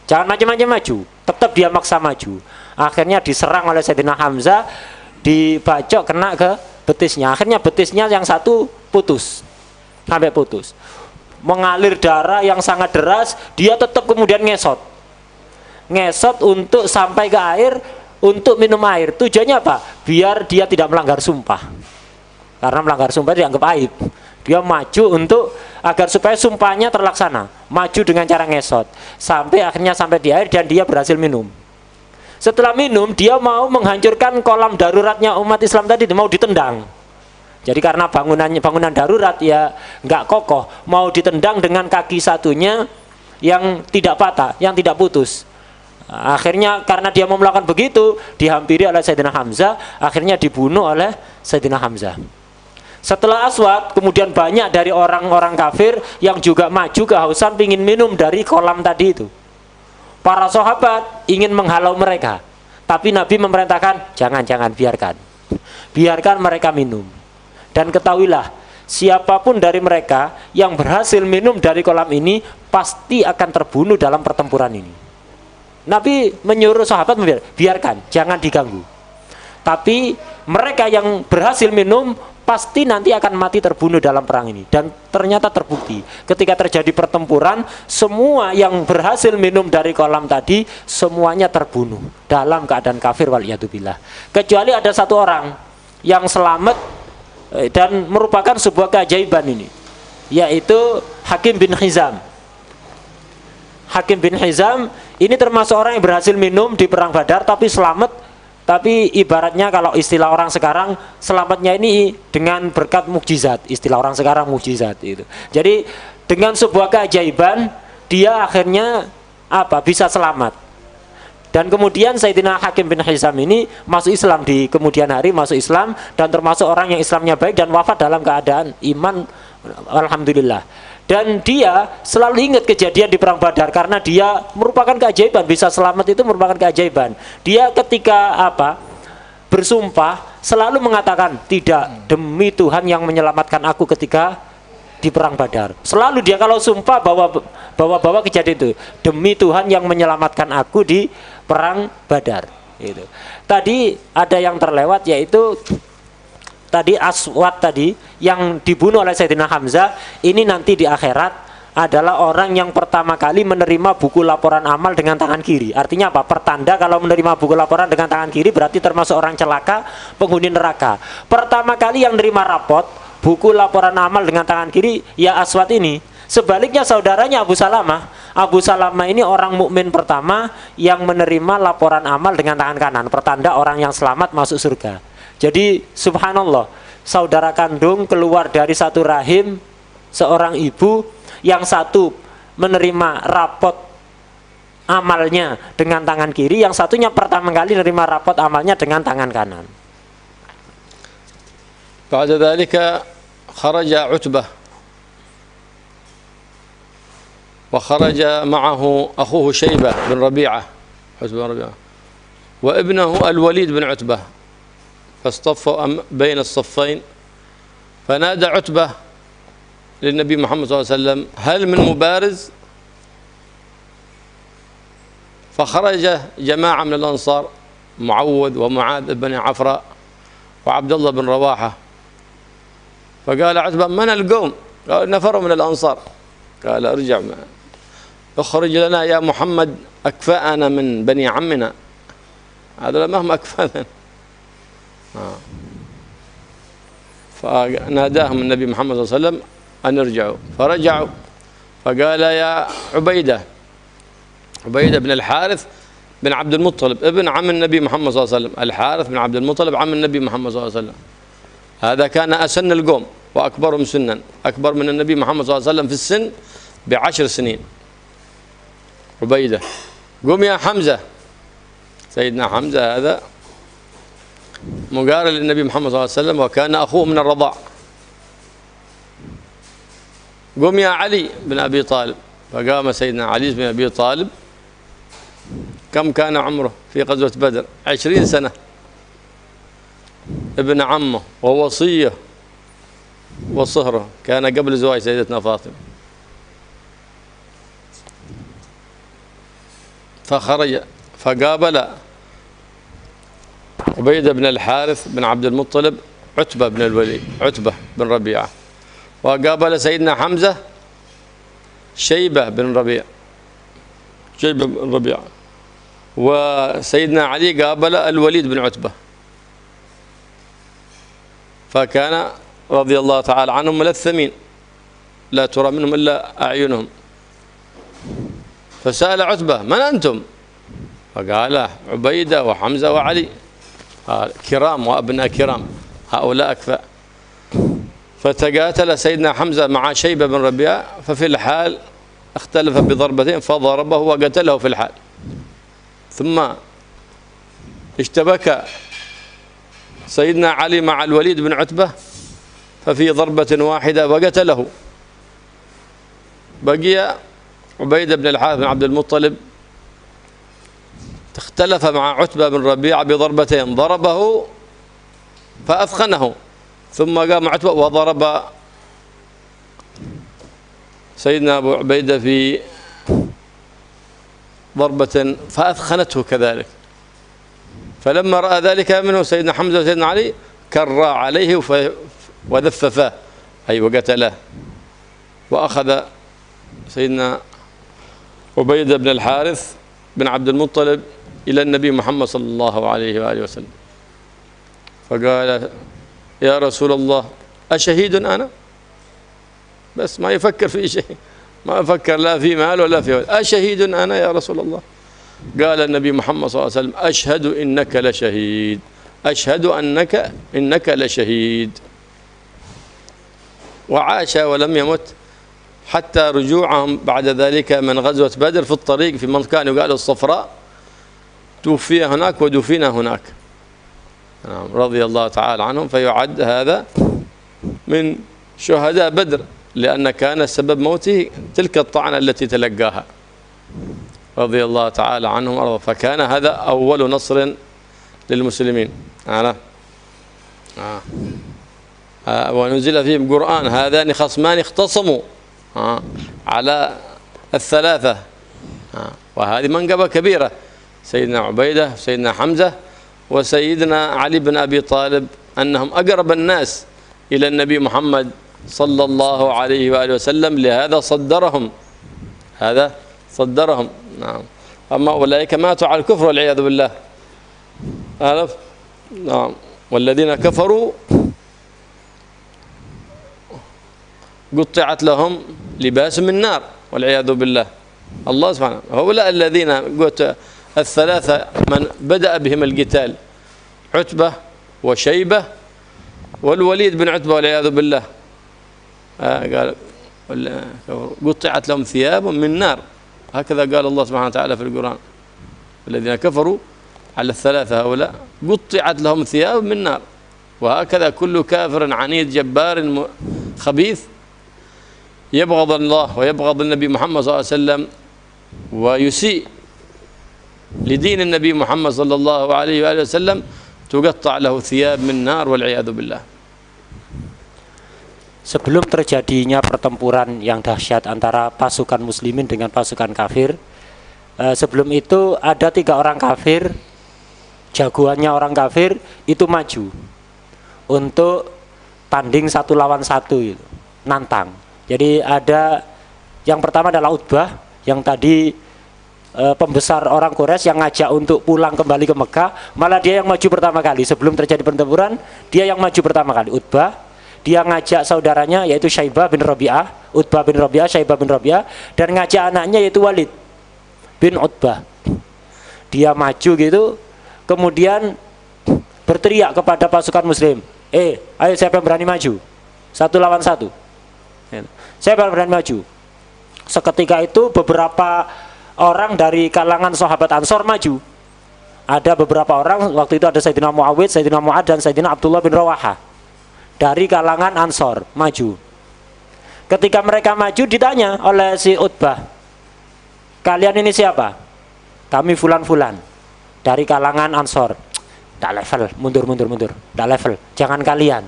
jangan macam-macam maju. Tetap dia maksa maju. Akhirnya diserang oleh Sayyidina Hamzah, dibacok kena ke betisnya. Akhirnya betisnya yang satu putus, sampai putus, mengalir darah yang sangat deras. Dia tetap kemudian ngesot untuk sampai ke air, untuk minum air. Tujuannya apa? Biar dia tidak melanggar sumpah, karena melanggar sumpah dianggap aib. Dia maju untuk agar supaya sumpahnya terlaksana, maju dengan cara ngesot sampai akhirnya sampai di air, dan dia berhasil minum. Setelah minum, dia mau menghancurkan kolam daruratnya umat Islam tadi, mau ditendang. Jadi karena bangunan darurat ya nggak kokoh, mau ditendang dengan kaki satunya yang tidak patah, yang tidak putus. Akhirnya karena dia mau melakukan begitu, dihampiri oleh Sayyidina Hamzah, akhirnya dibunuh oleh Sayyidina Hamzah. Setelah Aswad, kemudian banyak dari orang-orang kafir yang juga maju kehausan ingin minum dari kolam tadi itu. Para sahabat ingin menghalau mereka, tapi Nabi memerintahkan, jangan, biarkan mereka minum. Dan ketahuilah, siapapun dari mereka yang berhasil minum dari kolam ini pasti akan terbunuh dalam pertempuran ini. Nabi menyuruh sahabat biarkan, jangan diganggu. Tapi mereka yang berhasil minum pasti nanti akan mati terbunuh dalam perang ini. Dan ternyata terbukti, ketika terjadi pertempuran, semua yang berhasil minum dari kolam tadi semuanya terbunuh dalam keadaan kafir, waliyadzubillah. Kecuali ada satu orang yang selamat, dan merupakan sebuah keajaiban ini, yaitu Hakim bin Hizam. Hakim bin Hizam ini termasuk orang yang berhasil minum di perang Badar tapi selamat. Tapi ibaratnya kalau istilah orang sekarang, selamatnya ini dengan berkat mukjizat. Istilah orang sekarang mukjizat itu. Jadi dengan sebuah keajaiban dia akhirnya bisa selamat. Dan kemudian Sayyidina Hakim bin Hizam ini masuk Islam di kemudian hari, masuk Islam, dan termasuk orang yang Islamnya baik dan wafat dalam keadaan iman, alhamdulillah. Dan dia selalu ingat kejadian di perang Badar karena dia merupakan keajaiban, bisa selamat itu merupakan keajaiban. Dia ketika bersumpah selalu mengatakan, tidak, demi Tuhan yang menyelamatkan aku ketika di perang Badar. Selalu dia kalau sumpah bawa kejadian itu, demi Tuhan yang menyelamatkan aku di perang Badar. Itu. Tadi ada yang terlewat, yaitu tadi Aswad tadi yang dibunuh oleh Sayyidina Hamzah. Ini nanti di akhirat adalah orang yang pertama kali menerima buku laporan amal dengan tangan kiri. Artinya apa? Pertanda kalau menerima buku laporan dengan tangan kiri berarti termasuk orang celaka, penghuni neraka. Pertama kali yang menerima rapot buku laporan amal dengan tangan kiri ya Aswad ini. Sebaliknya saudaranya Abu Salamah ini orang mukmin pertama yang menerima laporan amal dengan tangan kanan, pertanda orang yang selamat masuk surga. Jadi subhanallah, saudara kandung keluar dari satu rahim seorang ibu, yang satu menerima rapot amalnya dengan tangan kiri, yang satunya pertama kali menerima rapot amalnya dengan tangan kanan. Ba'da dzalika kharaja Utbah wa kharaja ma'ahu akhuhu Shaybah bin Rabi'ah wa ibnuhu Al-Walid bin Utbah. فاصطفوا بين الصفين فنادى عتبة للنبي محمد صلى الله عليه وسلم هل من مبارز؟ فخرج جماعة من الأنصار معوذ ومعاذ بن عفراء وعبد الله بن رواحة. فقال عتبة من القوم؟ قال نفر من الأنصار. قال ارجع اخرج لنا يا محمد أكفاءنا من بني عمنا. هذا مهما أكفانا. فناداهم النبي محمد صلى الله عليه وسلم أن يرجعوا، فرجعوا. فقال يا عبيدة بن الحارث بن عبد المطلب ابن عم النبي محمد صلى الله عليه وسلم. الحارث بن عبد المطلب عم النبي محمد صلى الله عليه وسلم، هذا كان أسن القوم وأكبرهم سنا، أكبر من النبي محمد صلى الله عليه وسلم في السن ب10 سنين. عبيدة. قم يا حمزة. سيدنا حمزة هذا مقارن للنبي محمد صلى الله عليه وسلم وكان أخوه من الرضاع. قم يا علي بن أبي طالب. فقام سيدنا علي بن أبي طالب. كم كان عمره في غزوة بدر؟ 20 سنة. ابن عمه ووصيه وصهره، كان قبل زواج سيدتنا فاطمة. فخرج فقابل عبيدة بن الحارث بن عبد المطلب عتبة بن الوليد، عتبة بن ربيعة. وقابل سيدنا حمزة شيبة بن ربيعة، شيبة بن ربيعة. وسيدنا علي قابل الوليد بن عتبة. فكان رضي الله تعالى عنهم ملثمين لا ترى منهم إلا أعينهم. فسأل عتبة: من أنتم؟ فقال: عبيدة وحمزة وعلي، كرام وأبناء كرام، هؤلاء أكفاء. فتقاتل سيدنا حمزة مع شيبة بن ربيعة، ففي الحال اختلف بضربتين فضربه وقتله في الحال. ثم اشتبك سيدنا علي مع الوليد بن عتبة ففي ضربة واحدة وقتله. بقي عبيدة بن الحارث بن عبد المطلب اختلف مع عتبة بن ربيعة بضربتين، ضربه فأثخنه، ثم قام عتبة وضرب سيدنا أبو عبيدة في ضربة فأثخنته كذلك. فلما رأى ذلك منه سيدنا حمزة وسيدنا علي كرا عليه وذففاه، أي وقتله. وأخذ سيدنا عبيدة بن الحارث بن عبد المطلب إلى النبي محمد صلى الله عليه وآله وسلم، فقال: يا رسول الله أشهيد أنا؟ بس ما يفكر في شيء، ما يفكر لا في مال ولا في ولد. أشهيد أنا يا رسول الله؟ قال النبي محمد صلى الله عليه وسلم: أشهد إنك لشهيد، أشهد إنك لشهيد. وعاش ولم يمت حتى رجوعهم بعد ذلك من غزوة بدر في الطريق في منطقة يقال الصفراء، توفي هناك ودفن هناك. رضي الله تعالى عنهم. فيعد هذا من شهداء بدر، لأن كان سبب موته تلك الطعنة التي تلقاها، رضي الله تعالى عنهم وأرضاهم. فكان هذا أول نصر للمسلمين. ونزل فيهم قرآن: هذان خصمان اختصموا على الثلاثة. وهذه منقبة كبيرة، سيدنا عبيدة، سيدنا حمزة، وسيدنا علي بن أبي طالب، أنهم أقرب الناس إلى النبي محمد صلى الله عليه وآله وسلم، لهذا صدرهم، هذا صدرهم. نعم. أما أولئك ماتوا على الكفر والعياذ بالله. نعم. والذين كفروا قطعت لهم لباس من نار والعياذ بالله. الله سبحانه. هؤلاء الذين قلت الثلاثة من بدأ بهم القتال: عتبة وشيبة والوليد بن عتبة والعياذ بالله. قال قطعت لهم ثياب من نار، هكذا قال الله سبحانه وتعالى في القرآن: الذين كفروا على الثلاثة هؤلاء قطعت لهم ثياب من نار. وهكذا كل كافر عنيد جبار خبيث يبغض الله ويبغض النبي محمد صلى الله عليه وسلم ويسيء لدين النبي محمد صلى الله عليه وآله وسلم، تقطع له ثياب من نار والعياذ بالله. Sebelum terjadinya pertempuran yang dahsyat antara pasukan muslimin dengan pasukan kafir, sebelum itu ada 3 orang kafir, jagoannya orang kafir itu maju untuk tanding 1 lawan 1 gitu, nantang. Jadi ada yang pertama adalah Utbah, yang tadi pembesar orang Quraisy yang ngajak untuk pulang kembali ke Mekah, malah dia yang maju pertama kali. Sebelum terjadi pertempuran, dia yang maju pertama kali. Utbah, dia ngajak saudaranya yaitu Syaibah bin Rabi'ah, Utbah bin Rabi'ah, Syaibah bin Rabi'ah, dan ngajak anaknya yaitu Walid bin Utbah. dia maju gitu, kemudian berteriak kepada pasukan muslim, ayo siapa yang berani maju? 1 lawan 1. Siapa yang berani maju? Seketika itu beberapa orang dari kalangan sahabat Ansor maju. Ada beberapa orang, waktu itu ada Sayyidina Muawid, Sayyidina Mu'ad, dan Sayyidina Abdullah bin Rawaha dari kalangan Ansor maju. Ketika mereka maju ditanya oleh si Utbah, kalian ini siapa? Kami fulan-fulan dari kalangan Ansor. Tak level, mundur, tak level, jangan kalian.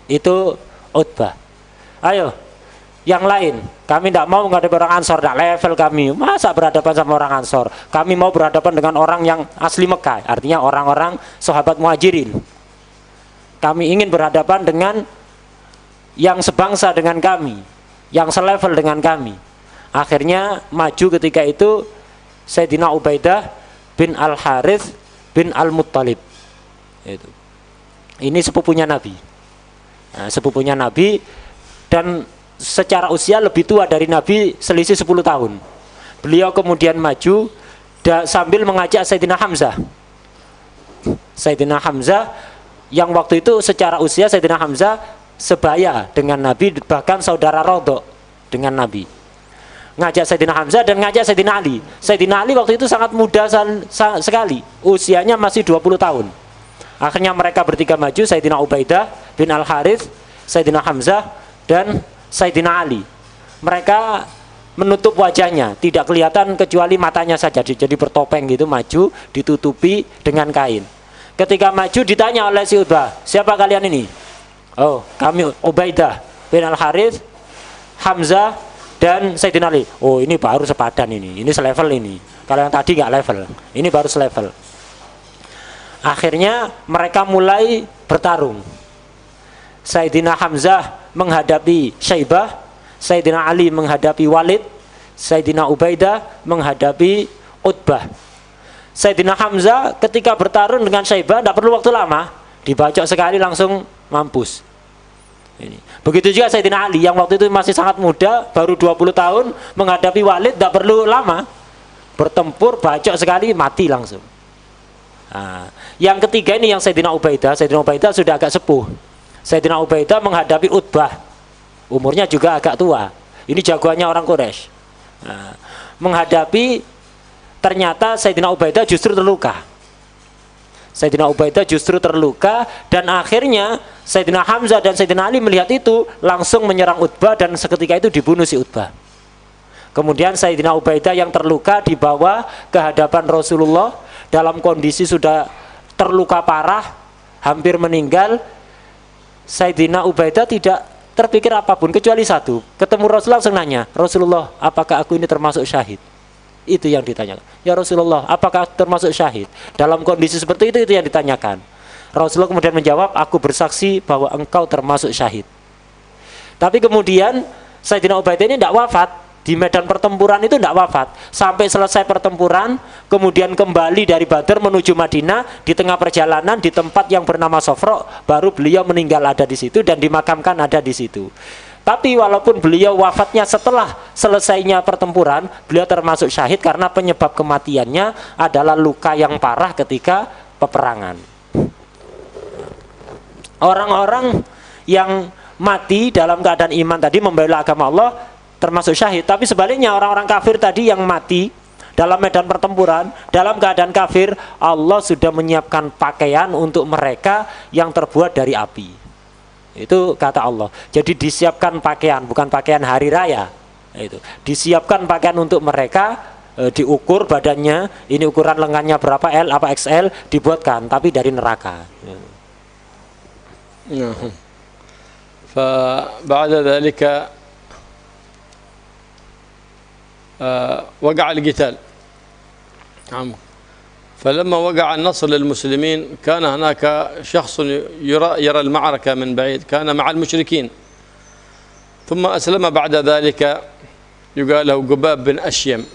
Itu Utbah. Ayo, yang lain, kami tidak mau menghadapi orang Ansor, tak level kami. Masa berhadapan sama orang Ansor? Kami mau berhadapan dengan orang yang asli Mekah, artinya orang-orang sahabat Muhajirin. Kami ingin berhadapan dengan yang sebangsa dengan kami, yang selevel dengan kami. Akhirnya maju ketika itu Sayyidina Ubaidah bin Al-Harith bin Al-Muttalib. Ini sepupunya Nabi. Nah, sepupunya Nabi, dan secara usia lebih tua dari Nabi selisih 10 tahun. Beliau kemudian maju sambil mengajak Sayyidina Hamzah. Sayyidina Hamzah yang waktu itu secara usia Sayyidina Hamzah sebaya dengan Nabi, bahkan saudara rodok dengan Nabi. Ngajak Sayyidina Hamzah dan ngajak Sayyidina Ali. Sayyidina Ali waktu itu sangat muda sekali, usianya masih 20 tahun. Akhirnya mereka bertiga maju, Sayyidina Ubaidah bin Al-Harith, Sayyidina Hamzah, dan Sayyidina Ali. Mereka menutup wajahnya, tidak kelihatan kecuali matanya saja, jadi bertopeng gitu, maju ditutupi dengan kain. Ketika maju ditanya oleh si Utbah, siapa kalian ini? Oh, kami Ubaidah bin Al-Harith, Hamzah, dan Sayyidina Ali. Oh, ini baru sepadan ini selevel ini. Kalau yang tadi nggak level, ini baru selevel. Akhirnya mereka mulai bertarung. Sayyidina Hamzah menghadapi Syaibah, Sayyidina Ali menghadapi Walid, Sayyidina Ubaidah menghadapi Utbah. Sayyidina Hamzah ketika bertarung dengan Syaibah tidak perlu waktu lama, dibacok sekali langsung mampus. Begitu juga Sayyidina Ali yang waktu itu masih sangat muda, baru 20 tahun, menghadapi Walid tidak perlu lama, bertempur bacok sekali mati langsung. Nah, yang ketiga ini yang Sayyidina Ubaidah sudah agak sepuh. Sayyidina Ubaidah menghadapi Utbah, umurnya juga agak tua. Ini jagoannya orang Quraisy. Nah, menghadapi, ternyata Sayyidina Ubaidah justru terluka. Sayyidina Ubaidah justru terluka, dan akhirnya Sayyidina Hamzah dan Sayyidina Ali melihat itu langsung menyerang Utbah, dan seketika itu dibunuh si Utbah. Kemudian Sayyidina Ubaidah yang terluka dibawa ke hadapan Rasulullah dalam kondisi sudah terluka parah, hampir meninggal. Sayyidina Ubaidah tidak terpikir apapun kecuali satu, ketemu Rasulullah langsung nanya, Rasulullah, apakah aku ini termasuk syahid? Itu yang ditanyakan. Ya Rasulullah, apakah termasuk syahid? Dalam kondisi seperti itu yang ditanyakan. Rasulullah kemudian menjawab, aku bersaksi bahwa engkau termasuk syahid. Tapi kemudian Sayyidina Ubaidah ini tidak wafat. Di medan pertempuran itu tidak wafat. Sampai selesai pertempuran, kemudian kembali dari Badar menuju Madinah. Di tengah perjalanan di tempat yang bernama Sofro, baru beliau meninggal ada di situ dan dimakamkan ada di situ. Tapi walaupun beliau wafatnya setelah selesainya pertempuran, beliau termasuk syahid karena penyebab kematiannya adalah luka yang parah ketika peperangan. Orang-orang yang mati dalam keadaan iman tadi membela agama Allah termasuk syahid. Tapi sebaliknya orang-orang kafir tadi yang mati dalam medan pertempuran dalam keadaan kafir, Allah sudah menyiapkan pakaian untuk mereka yang terbuat dari api. Itu kata Allah. Jadi disiapkan pakaian, bukan pakaian hari raya. Itu disiapkan pakaian untuk mereka, diukur badannya, ini ukuran lengannya berapa, L apa XL, dibuatkan, tapi dari neraka. فبعد ذلك وقع القتال. فلما وقع النصر للمسلمين كان هناك شخص يرى المعركة من بعيد، كان مع المشركين، ثم أسلم بعد ذلك، يقال له قباب بن أشيم.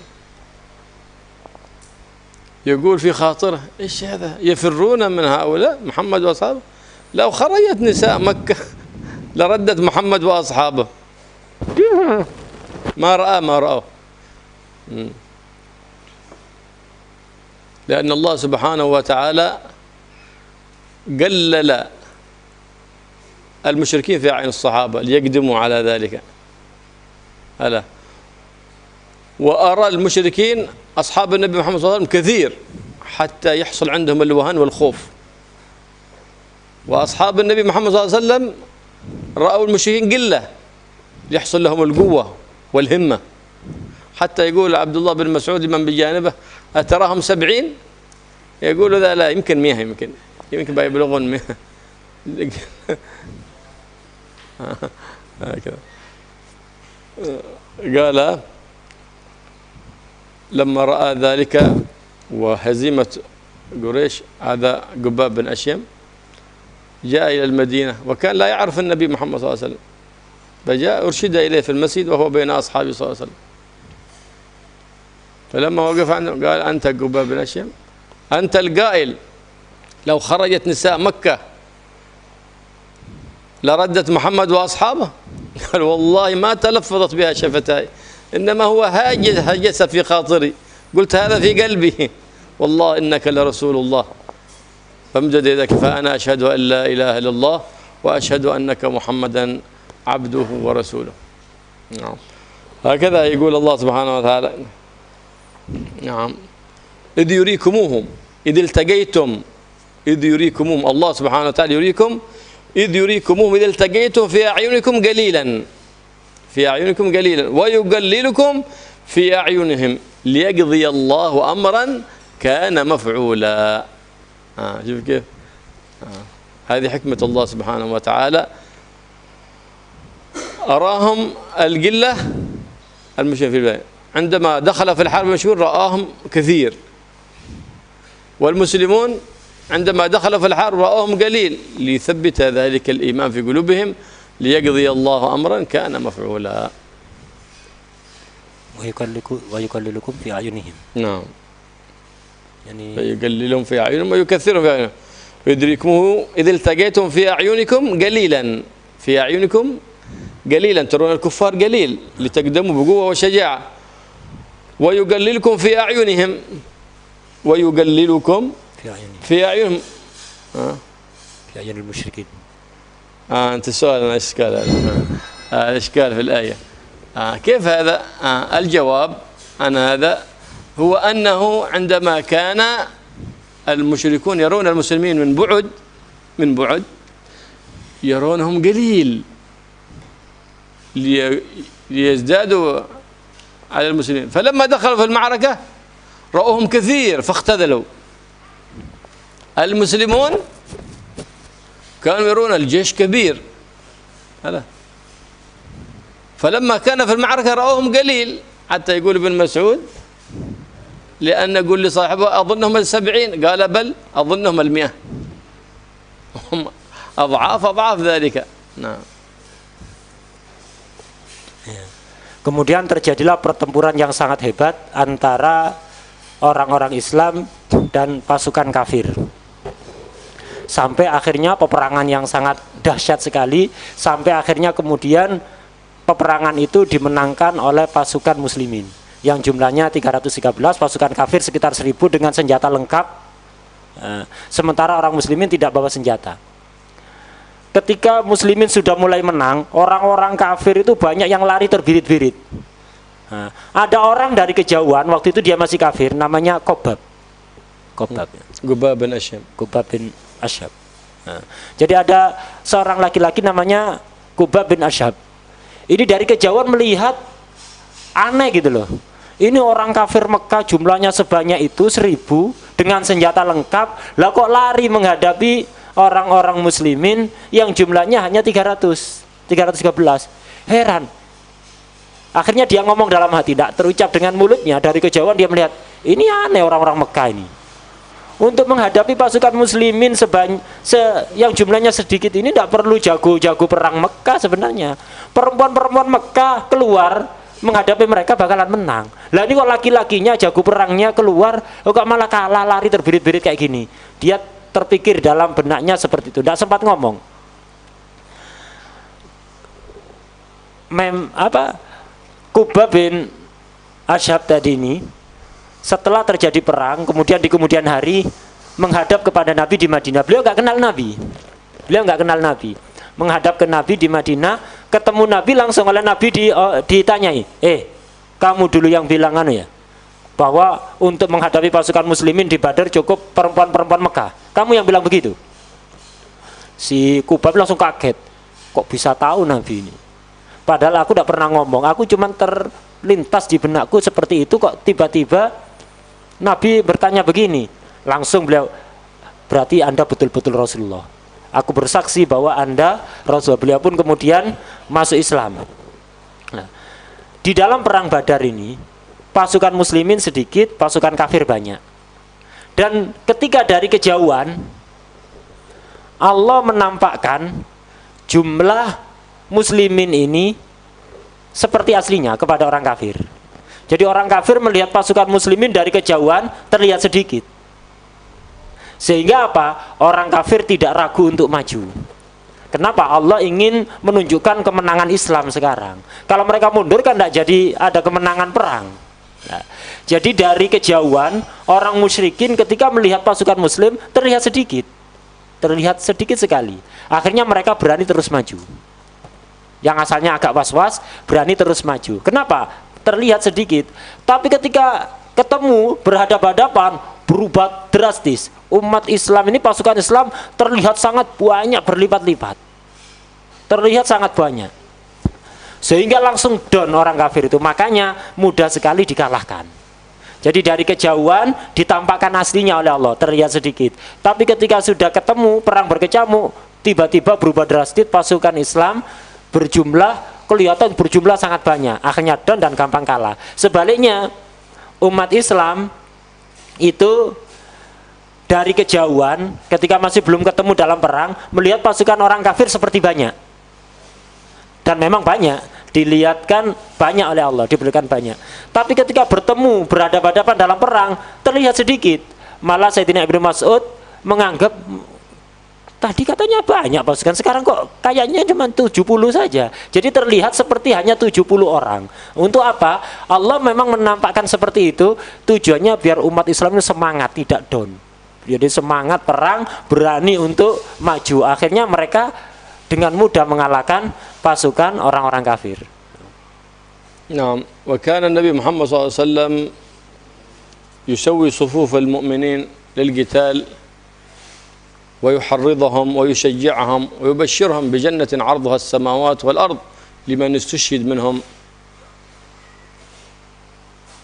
يقول في خاطره إيش هذا، يفرون من هؤلاء محمد وأصحابه؟ لو خرجت نساء مكة لردت محمد وأصحابه. ما رأى ما رأوا. لأن الله سبحانه وتعالى قلل المشركين في أعين الصحابة ليقدموا على ذلك. هلا. وأرى المشركين أصحاب النبي محمد صلى الله عليه وسلم كثير حتى يحصل عندهم الوهن والخوف، وأصحاب النبي محمد صلى الله عليه وسلم رأوا المشركين قلة يحصل لهم القوة والهمة، حتى يقول عبد الله بن مسعود لمن بجانبه أتراهم 70؟ يقول ذا لا، يمكن 100، يمكن بيبلغون 100. هكذا قال لما رأى ذلك وهزيمة قريش، هذا قباب بن أشيم جاء إلى المدينة وكان لا يعرف النبي محمد صلى الله عليه وسلم، فجاء أرشد إليه في المسجد وهو بين أصحابه صلى الله عليه وسلم، فلما وقف عنه قال أنت قباب بن أشيم، أنت القائل لو خرجت نساء مكة لردت محمد وأصحابه؟ قال والله ما تلفظت بها شفتاي، إنما هو هاجس في خاطري، قلت هذا في قلبي، والله إنك لرسول الله. فامدد يدك فأنا أشهد أن لا إله إلا الله وأشهد أنك محمدا عبده ورسوله. نعم. هكذا يقول الله سبحانه وتعالى. نعم. إذ يريكموهم إذ التقيتم، إذ يريكموهم، الله سبحانه وتعالى يريكم إذ يريكموهم إذ التقيتم في أعينكم قليلا، في أعينكم قليلا ويقللكم في أعينهم ليقضي الله أمرا كان مفعولا. شوف كيف؟ هذه حكمة الله سبحانه وتعالى، أراهم القلة المشركين في البداية، عندما دخل في الحرب المشهور رآهم كثير، والمسلمون عندما دخلوا في الحرب رآهم قليل ليثبت ذلك الإيمان في قلوبهم ليقضي الله أمرا كان مفعولا. ويقللكم في أعينهم. نعم. يعني فيقللهم في أعينهم ويكثرهم في أعينهم. يدركمه إذ التقيتم في أعينكم قليلا، في أعينكم قليلا، ترون الكفار قليل لتقدموا بقوة وشجاعة. ويقللكم في أعينهم، ويقللكم في أعينهم في أعين المشركين. أنت السؤال أنا إشكال هذا إشكال في الآية. كيف هذا؟ الجواب أن هذا هو أنه عندما كان المشركون يرون المسلمين من بعد يرونهم قليل ليزدادوا على المسلمين، فلما دخلوا في المعركة رأوهم كثير فاختذلوا. المسلمون كانوا يرون الجيش كبير هذا، فلما كان في المعركة رأوهم قليل، حتى يقول ابن مسعود لأن يقول لصاحبه أظنهم 70، قال بل أظنهم 100، هم أضعاف ذلك. Nah. Kemudian terjadilah pertempuran yang sangat hebat antara orang-orang Islam dan pasukan kafir. Sampai akhirnya peperangan yang sangat dahsyat sekali, sampai akhirnya kemudian peperangan itu dimenangkan oleh pasukan muslimin yang jumlahnya 313, pasukan kafir sekitar 1000 dengan senjata lengkap, sementara orang muslimin tidak bawa senjata. Ketika muslimin sudah mulai menang, orang-orang kafir itu banyak yang lari terbirit-birit. Ada orang dari kejauhan, waktu itu dia masih kafir, namanya Qubab bin Ashhab. Jadi ada seorang laki-laki namanya Qubab bin Ashhab. Ini dari kejauhan melihat aneh gitu loh. Ini orang kafir Mekah jumlahnya sebanyak itu 1000 dengan senjata lengkap, lah kok lari menghadapi orang-orang muslimin yang jumlahnya hanya 313. Heran. Akhirnya dia ngomong dalam hati, tidak terucap dengan mulutnya, dari kejauhan dia melihat, ini aneh orang-orang Mekah ini. Untuk menghadapi pasukan muslimin yang jumlahnya sedikit ini tidak perlu jago-jago perang Mekah sebenarnya. Perempuan-perempuan Mekah keluar menghadapi mereka bakalan menang. Lah ini kok laki-lakinya jago perangnya keluar, kok malah kalah lari terbirit-birit kayak gini. Dia terpikir dalam benaknya seperti itu, tidak sempat ngomong. Qubab bin Ashhab tadi ini setelah terjadi perang, kemudian di kemudian hari menghadap kepada Nabi di Madinah. Beliau nggak kenal Nabi. Beliau nggak kenal Nabi. Menghadap ke Nabi di Madinah, ketemu Nabi langsung oleh Nabi ditanyai, kamu dulu yang bilang ya, bahwa untuk menghadapi pasukan muslimin di Badar cukup perempuan-perempuan Mekah. Kamu yang bilang begitu. Si Kubab langsung kaget, kok bisa tahu Nabi ini? Padahal aku tidak pernah ngomong, aku cuma terlintas di benakku seperti itu, kok tiba-tiba Nabi bertanya begini. Langsung beliau, berarti Anda betul-betul Rasulullah. Aku bersaksi bahwa Anda Rasulullah. Beliau pun kemudian masuk Islam. Nah, di dalam perang Badar ini, pasukan muslimin sedikit, pasukan kafir banyak. Dan ketika dari kejauhan, Allah menampakkan jumlah muslimin ini seperti aslinya kepada orang kafir. Jadi orang kafir melihat pasukan muslimin dari kejauhan terlihat sedikit. Sehingga apa? Orang kafir tidak ragu untuk maju. Kenapa? Allah ingin menunjukkan kemenangan Islam sekarang. Kalau mereka mundur kan tidak jadi ada kemenangan perang. Nah, jadi dari kejauhan orang musyrikin ketika melihat pasukan muslim terlihat sedikit sekali. Akhirnya mereka berani terus maju. Yang asalnya agak was-was berani terus maju. Kenapa? Terlihat sedikit. Tapi ketika ketemu berhadapan-hadapan berubah drastis. Umat Islam ini, pasukan Islam terlihat sangat banyak, berlipat-lipat. Terlihat sangat banyak. Sehingga langsung down orang kafir itu. Makanya mudah sekali dikalahkan. Jadi dari kejauhan ditampakkan aslinya oleh Allah, terlihat sedikit. Tapi ketika sudah ketemu, perang berkecamuk, tiba-tiba berubah drastis, pasukan Islam berjumlah, kelihatan berjumlah sangat banyak. Akhirnya down dan gampang kalah. Sebaliknya, umat Islam itu dari kejauhan, ketika masih belum ketemu dalam perang, melihat pasukan orang kafir seperti banyak. Dan memang banyak, dilihatkan banyak oleh Allah, diberikan banyak. Tapi ketika bertemu, berhadapan-hadapan dalam perang, terlihat sedikit. Malah Sayyidina Ibnu Mas'ud menganggap, tadi katanya banyak pasukan, sekarang kok kayaknya cuma 70 saja. Jadi terlihat seperti hanya 70 orang. Untuk apa? Allah memang menampakkan seperti itu, tujuannya biar umat Islam ini semangat, tidak down. Jadi semangat perang, berani untuk maju. Akhirnya mereka dengan mudah mengalahkan pasukan orang-orang kafir. نعم وكان النبي محمد صلى الله عليه وسلم يسوي صفوف المؤمنين للقتال ويحرضهم ويشجعهم ويبشرهم بجنة عرضها السماوات والأرض لمن استشهد منهم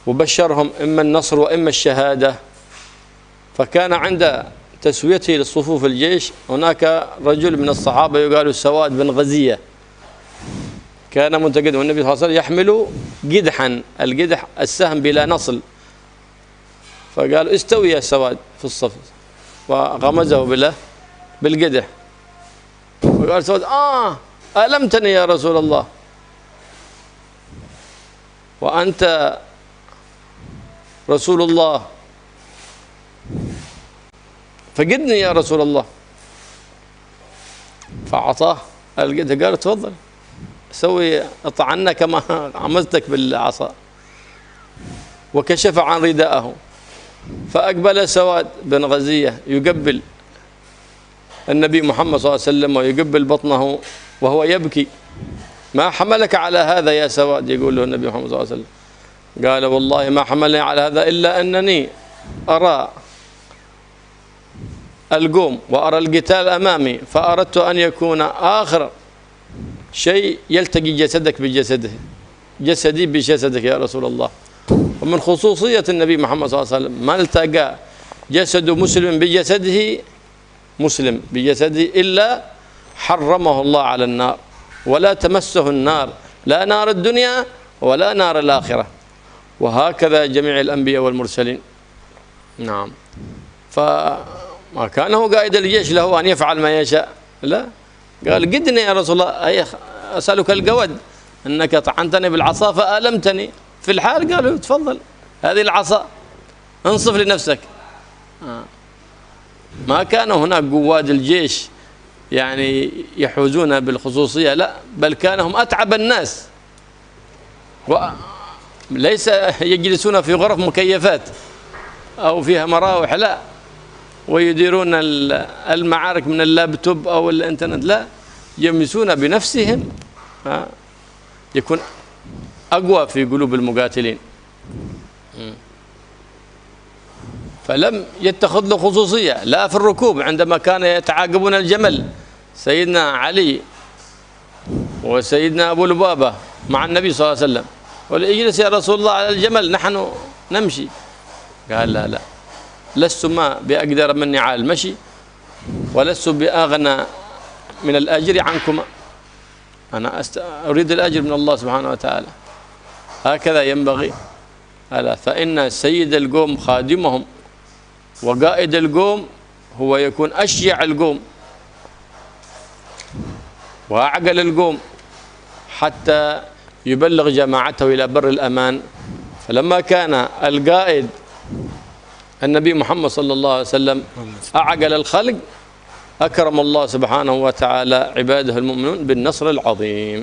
وبشرهم إما النصر وإما الشهادة. فكان عند تسويته لصفوف الجيش هناك رجل من الصحابة يقال سواد بن غزية، كان منتقد والنبي صلى الله عليه وسلم يحمل قدحا، القدح السهم بلا نصل، فقال استوي يا سواد في الصف وغمزه بالقدح، وقال سواد ألمتني يا رسول الله وأنت رسول الله فقدني يا رسول الله، فأعطاه القدح قال تفضل سوي اطعنا كما عمزتك بالعصا، وكشف عن رداءه فأقبل سواد بن غزية يقبل النبي محمد صلى الله عليه وسلم ويقبل بطنه وهو يبكي. ما حملك على هذا يا سواد؟ يقول له النبي محمد صلى الله عليه وسلم. قال والله ما حملني على هذا إلا أنني أرى القوم وأرى القتال أمامي فأردت أن يكون آخر شيء يلتقي جسدك بجسده، جسدي بجسدك يا رسول الله. ومن خصوصية النبي محمد صلى الله عليه وسلم ما التقى جسد مسلم بجسده مسلم بجسده إلا حرمه الله على النار ولا تمسه النار، لا نار الدنيا ولا نار الآخرة. وهكذا جميع الأنبياء والمرسلين. نعم. فما كان هو قائد الجيش له أن يفعل ما يشاء، لا، قال قدني يا رسول الله، أي أسألك القود أنك طعنتني بالعصا فألمتني في الحال. قالوا تفضل هذه العصا انصف لنفسك. ما كان هناك قواد الجيش يعني يحوزون بالخصوصية، لا، بل كان هم أتعب الناس ليس يجلسون في غرف مكيفات أو فيها مراوح، لا، ويديرون المعارك من اللابتوب أو الإنترنت، لا، يمسون بنفسهم، يكون أقوى في قلوب المقاتلين. فلم يتخذ له خصوصية لا في الركوب عندما كان يتعاقبون الجمل، سيدنا علي وسيدنا أبو لبابة مع النبي صلى الله عليه وسلم، وليجلس يا رسول الله على الجمل نحن نمشي. قال لا لا، لست ما بأقدر مني على المشي ولست بأغنى من الأجر عنكما، أنا أريد الأجر من الله سبحانه وتعالى، هكذا ينبغي. ألا فإن سيد القوم خادمهم، وقائد القوم هو يكون أشجع القوم وأعقل القوم حتى يبلغ جماعته إلى بر الأمان. فلما كان القائد النبي محمد صلى الله عليه وسلم أعقل الخلق، أكرم الله سبحانه وتعالى عباده المؤمنون بالنصر العظيم.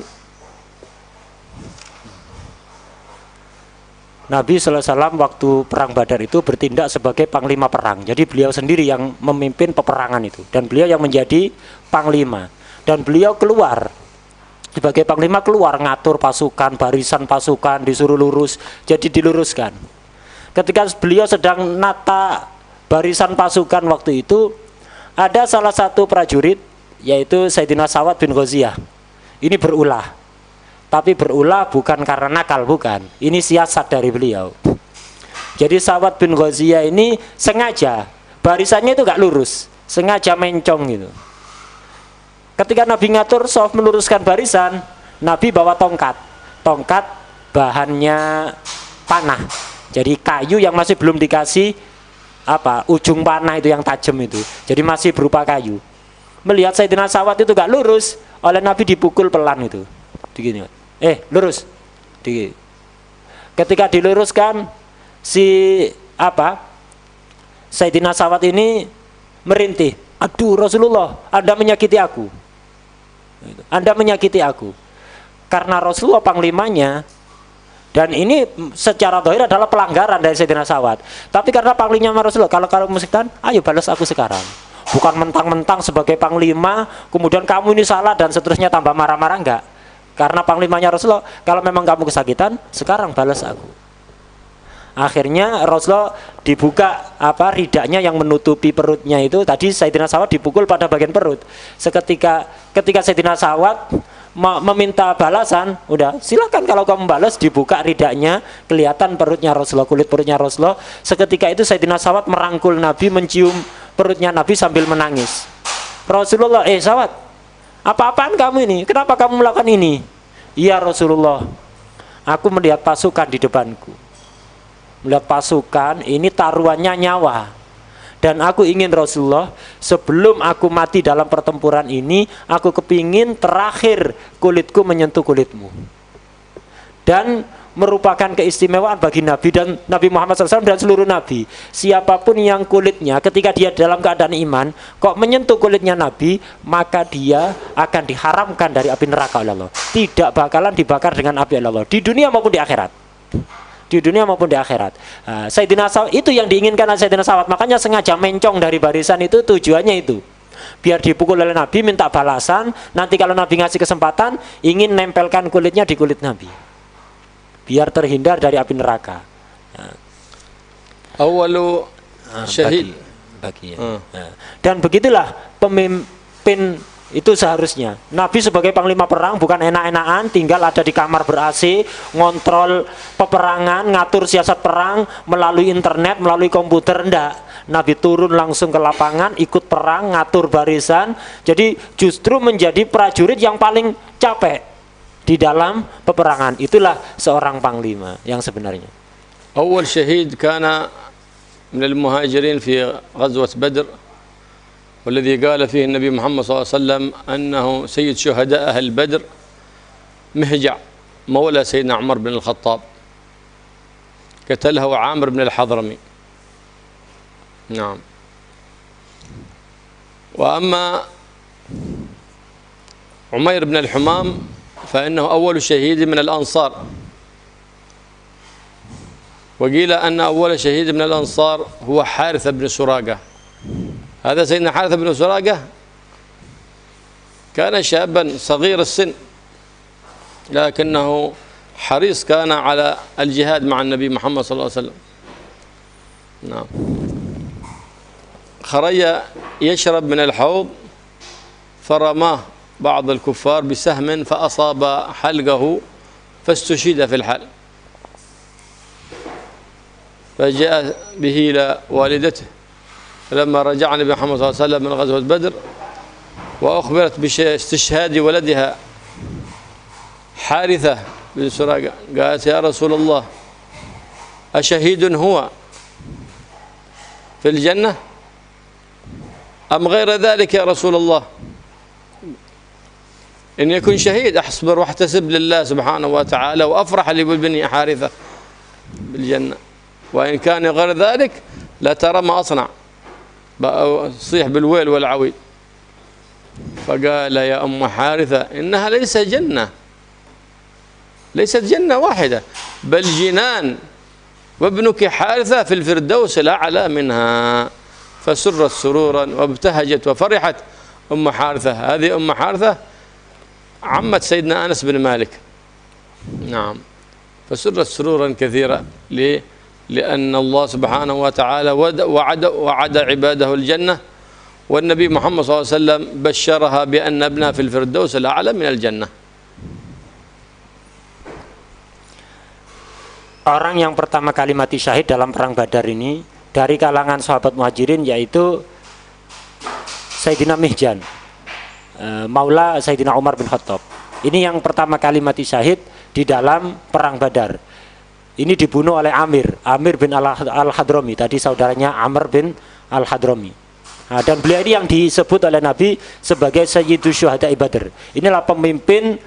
Nabi SAW waktu perang Badar itu bertindak sebagai panglima perang. Jadi beliau sendiri yang memimpin peperangan itu, dan beliau yang menjadi panglima. Dan beliau keluar sebagai panglima, keluar ngatur pasukan, barisan pasukan disuruh lurus, jadi diluruskan. Ketika beliau sedang nata barisan pasukan waktu itu, ada salah satu prajurit, yaitu Sayyidina Sa'ad bin Ghaziyah. Ini berulah. Tapi berulah bukan karena nakal, bukan. Ini siasat dari beliau. Jadi Sa'ad bin Ghaziyah ini sengaja barisannya itu gak lurus, sengaja mencong gitu. Ketika Nabi ngatur soft meluruskan barisan, Nabi bawa tongkat. Tongkat bahannya panah. Jadi kayu yang masih belum dikasih ujung panah itu yang tajam itu. Jadi masih berupa kayu. Melihat Sayyidina Sa'ad itu gak lurus, oleh Nabi dipukul pelan itu. Begini. Lurus. Ketika diluruskan, Sayyidina Sa'ad ini merintih. Aduh Rasulullah, Anda menyakiti aku. Anda menyakiti aku. Karena Rasulullah panglimanya, dan ini secara zahir adalah pelanggaran dari Sayyidina Sa'ad. Tapi karena panglimanya Rasulullah, kalau mengatakan, ayo balas aku sekarang. Bukan mentang-mentang sebagai panglima, kemudian kamu ini salah dan seterusnya tambah marah-marah, enggak. Karena panglimanya Rasulullah, kalau memang kamu kesakitan, sekarang balas aku. Akhirnya Rasulullah dibuka ridaknya yang menutupi perutnya itu. Tadi Sayyidina Sa'ad dipukul pada bagian perut. Ketika Sayyidina Sa'ad meminta balasan, udah silakan kalau kamu balas, dibuka ridaknya, kelihatan perutnya Rasulullah, kulit perutnya Rasulullah. Seketika itu Sayyidina Sa'ad merangkul Nabi, mencium perutnya Nabi sambil menangis. Rasulullah, Sa'ad, apa-apaan kamu ini? Kenapa kamu melakukan ini? Iya Rasulullah, aku melihat pasukan di depanku. Melihat pasukan ini taruhannya nyawa. Dan aku ingin Rasulullah, sebelum aku mati dalam pertempuran ini, aku kepingin terakhir kulitku menyentuh kulitmu. Dan merupakan keistimewaan bagi Nabi dan Nabi Muhammad SAW dan seluruh Nabi. Siapapun yang kulitnya ketika dia dalam keadaan iman kok menyentuh kulitnya Nabi, maka dia akan diharamkan dari api neraka oleh Allah. Tidak bakalan dibakar dengan api oleh Allah di dunia maupun di akhirat. Di dunia maupun di akhirat. Sayyidina Sa'ad itu yang diinginkan oleh Sayyidina Sa'ad. Makanya sengaja mencong dari barisan itu, tujuannya itu. Biar dipukul oleh Nabi, minta balasan. Nanti kalau Nabi ngasih kesempatan, ingin nempelkan kulitnya di kulit Nabi, biar terhindar dari api neraka. Awalu syahid bagi. Dan begitulah pemimpin itu seharusnya. Nabi sebagai panglima perang bukan enak-enakan tinggal ada di kamar ber-AC, ngontrol peperangan, ngatur siasat perang melalui internet, melalui komputer, enggak. Nabi turun langsung ke lapangan, ikut perang, ngatur barisan. Jadi justru menjadi prajurit yang paling capek di dalam peperangan. Itulah seorang panglima yang sebenarnya. Awal syahid kana min al-muhajirin fi ghazwat Badr, والذي قال فيه النبي محمد صلى الله عليه وسلم أنه سيد شهداء أهل بدر مهجع مولى سيدنا عمر بن الخطاب، قتله عامر بن الحضرمي. نعم. وأما عمير بن الحمام فإنه أول شهيد من الأنصار، وقيل أن أول شهيد من الأنصار هو حارثة بن سراقة. هذا سيدنا حارثة بن سراقة كان شابا صغير السن، لكنه حريص كان على الجهاد مع النبي محمد صلى الله عليه وسلم. نعم. خرج يشرب من الحوض فرماه بعض الكفار بسهم فأصاب حلقه فاستشهد في الحال، فجاء به إلى والدته. فلما رجع النبي محمد صلى الله عليه وسلم من غزوة بدر وأخبرت باستشهاد ولدها حارثة بن سراقة، قالت: يا رسول الله، أشهيد هو في الجنة أم غير ذلك يا رسول الله؟ إن يكون شهيد أصبر واحتسب لله سبحانه وتعالى وأفرح لابني حارثة بالجنة، وإن كان غير ذلك لا ترى ما أصنع، صيح بالويل والعويل. فقال: يا أم حارثة، إنها ليست جنة، ليست جنة واحدة، بل جنان، وابنك حارثة في الفردوس الأعلى منها. فسرت سرورا وابتهجت وفرحت أم حارثة. هذه أم حارثة عمت سيدنا أنس بن مالك. نعم. فسرت سرورا كثيرا. ليه؟ لأن الله سبحانه وتعالى وعد عباده الجنة، والنبي محمد صلى الله عليه وسلم بشرها بأن ابنها في الفردوس الأعلى من الجنة. Orang yang pertama kali mati syahid dalam perang Badar ini dari kalangan sahabat Muhajirin yaitu Sayyidina Mihjan, Maula Sayyidina Umar bin Khattab. Ini yang pertama kali mati syahid di dalam perang Badar. Ini dibunuh oleh Amir bin Al-Hadrami, tadi saudaranya Amr bin Al-Hadrami. Nah, dan beliau ini yang disebut oleh Nabi sebagai Sayyidu Syuhada Badar. Inilah pemimpin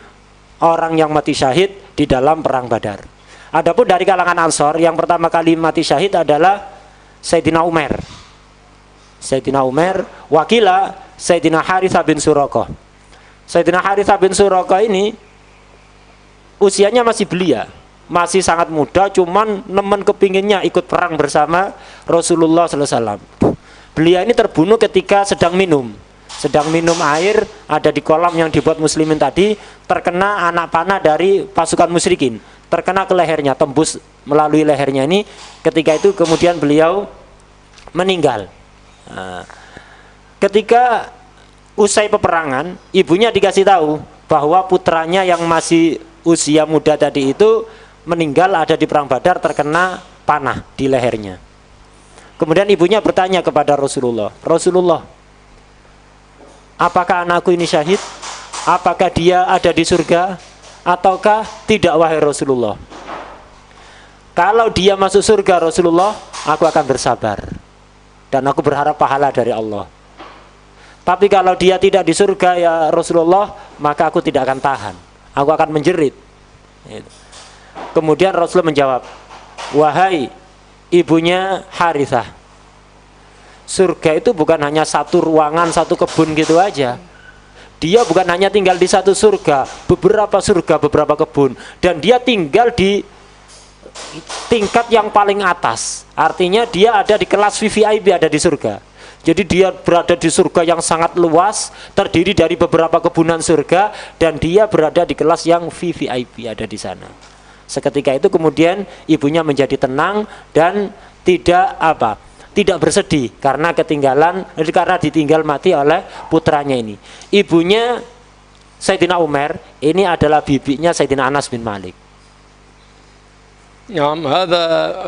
orang yang mati syahid di dalam perang Badar. Adapun dari kalangan Ansor yang pertama kali mati syahid adalah Sayyidina Umar. Sayyidina Umar, wakila Sayyidina Harithah bin Suraqah. Sayyidina Harithah bin Suraqah ini usianya masih belia, masih sangat muda, cuman nemen kepinginnya ikut perang bersama Rasulullah sallallahu alaihi wasallam. Beliau ini terbunuh ketika sedang minum air ada di kolam yang dibuat muslimin tadi, terkena anak panah dari pasukan musyrikin, terkena ke lehernya, tembus melalui lehernya ini. Ketika itu kemudian beliau meninggal. Ketika usai peperangan, ibunya dikasih tahu bahwa putranya yang masih usia muda tadi itu meninggal ada di perang Badar, terkena panah di lehernya. Kemudian ibunya bertanya kepada Rasulullah, Rasulullah, apakah anakku ini syahid? Apakah dia ada di surga ataukah tidak, wahai Rasulullah? Kalau dia masuk surga Rasulullah, aku akan bersabar dan aku berharap pahala dari Allah. Tapi kalau dia tidak di surga ya Rasulullah, maka aku tidak akan tahan, aku akan menjerit. Kemudian Rasulullah menjawab, wahai ibunya Harithah, surga itu bukan hanya satu ruangan, satu kebun gitu aja. Dia bukan hanya tinggal di satu surga, beberapa kebun, dan dia tinggal di tingkat yang paling atas. Artinya dia ada di kelas VVIP, ada di surga. Jadi dia berada di surga yang sangat luas, terdiri dari beberapa kebunan surga, dan dia berada di kelas yang VVIP, ada di sana. Seketika itu kemudian ibunya menjadi tenang dan tidak bersedih karena ditinggal mati oleh putranya ini. Ibunya Sayyidina Umar ini adalah bibinya Sayyidina Anas bin Malik. نعم. هذا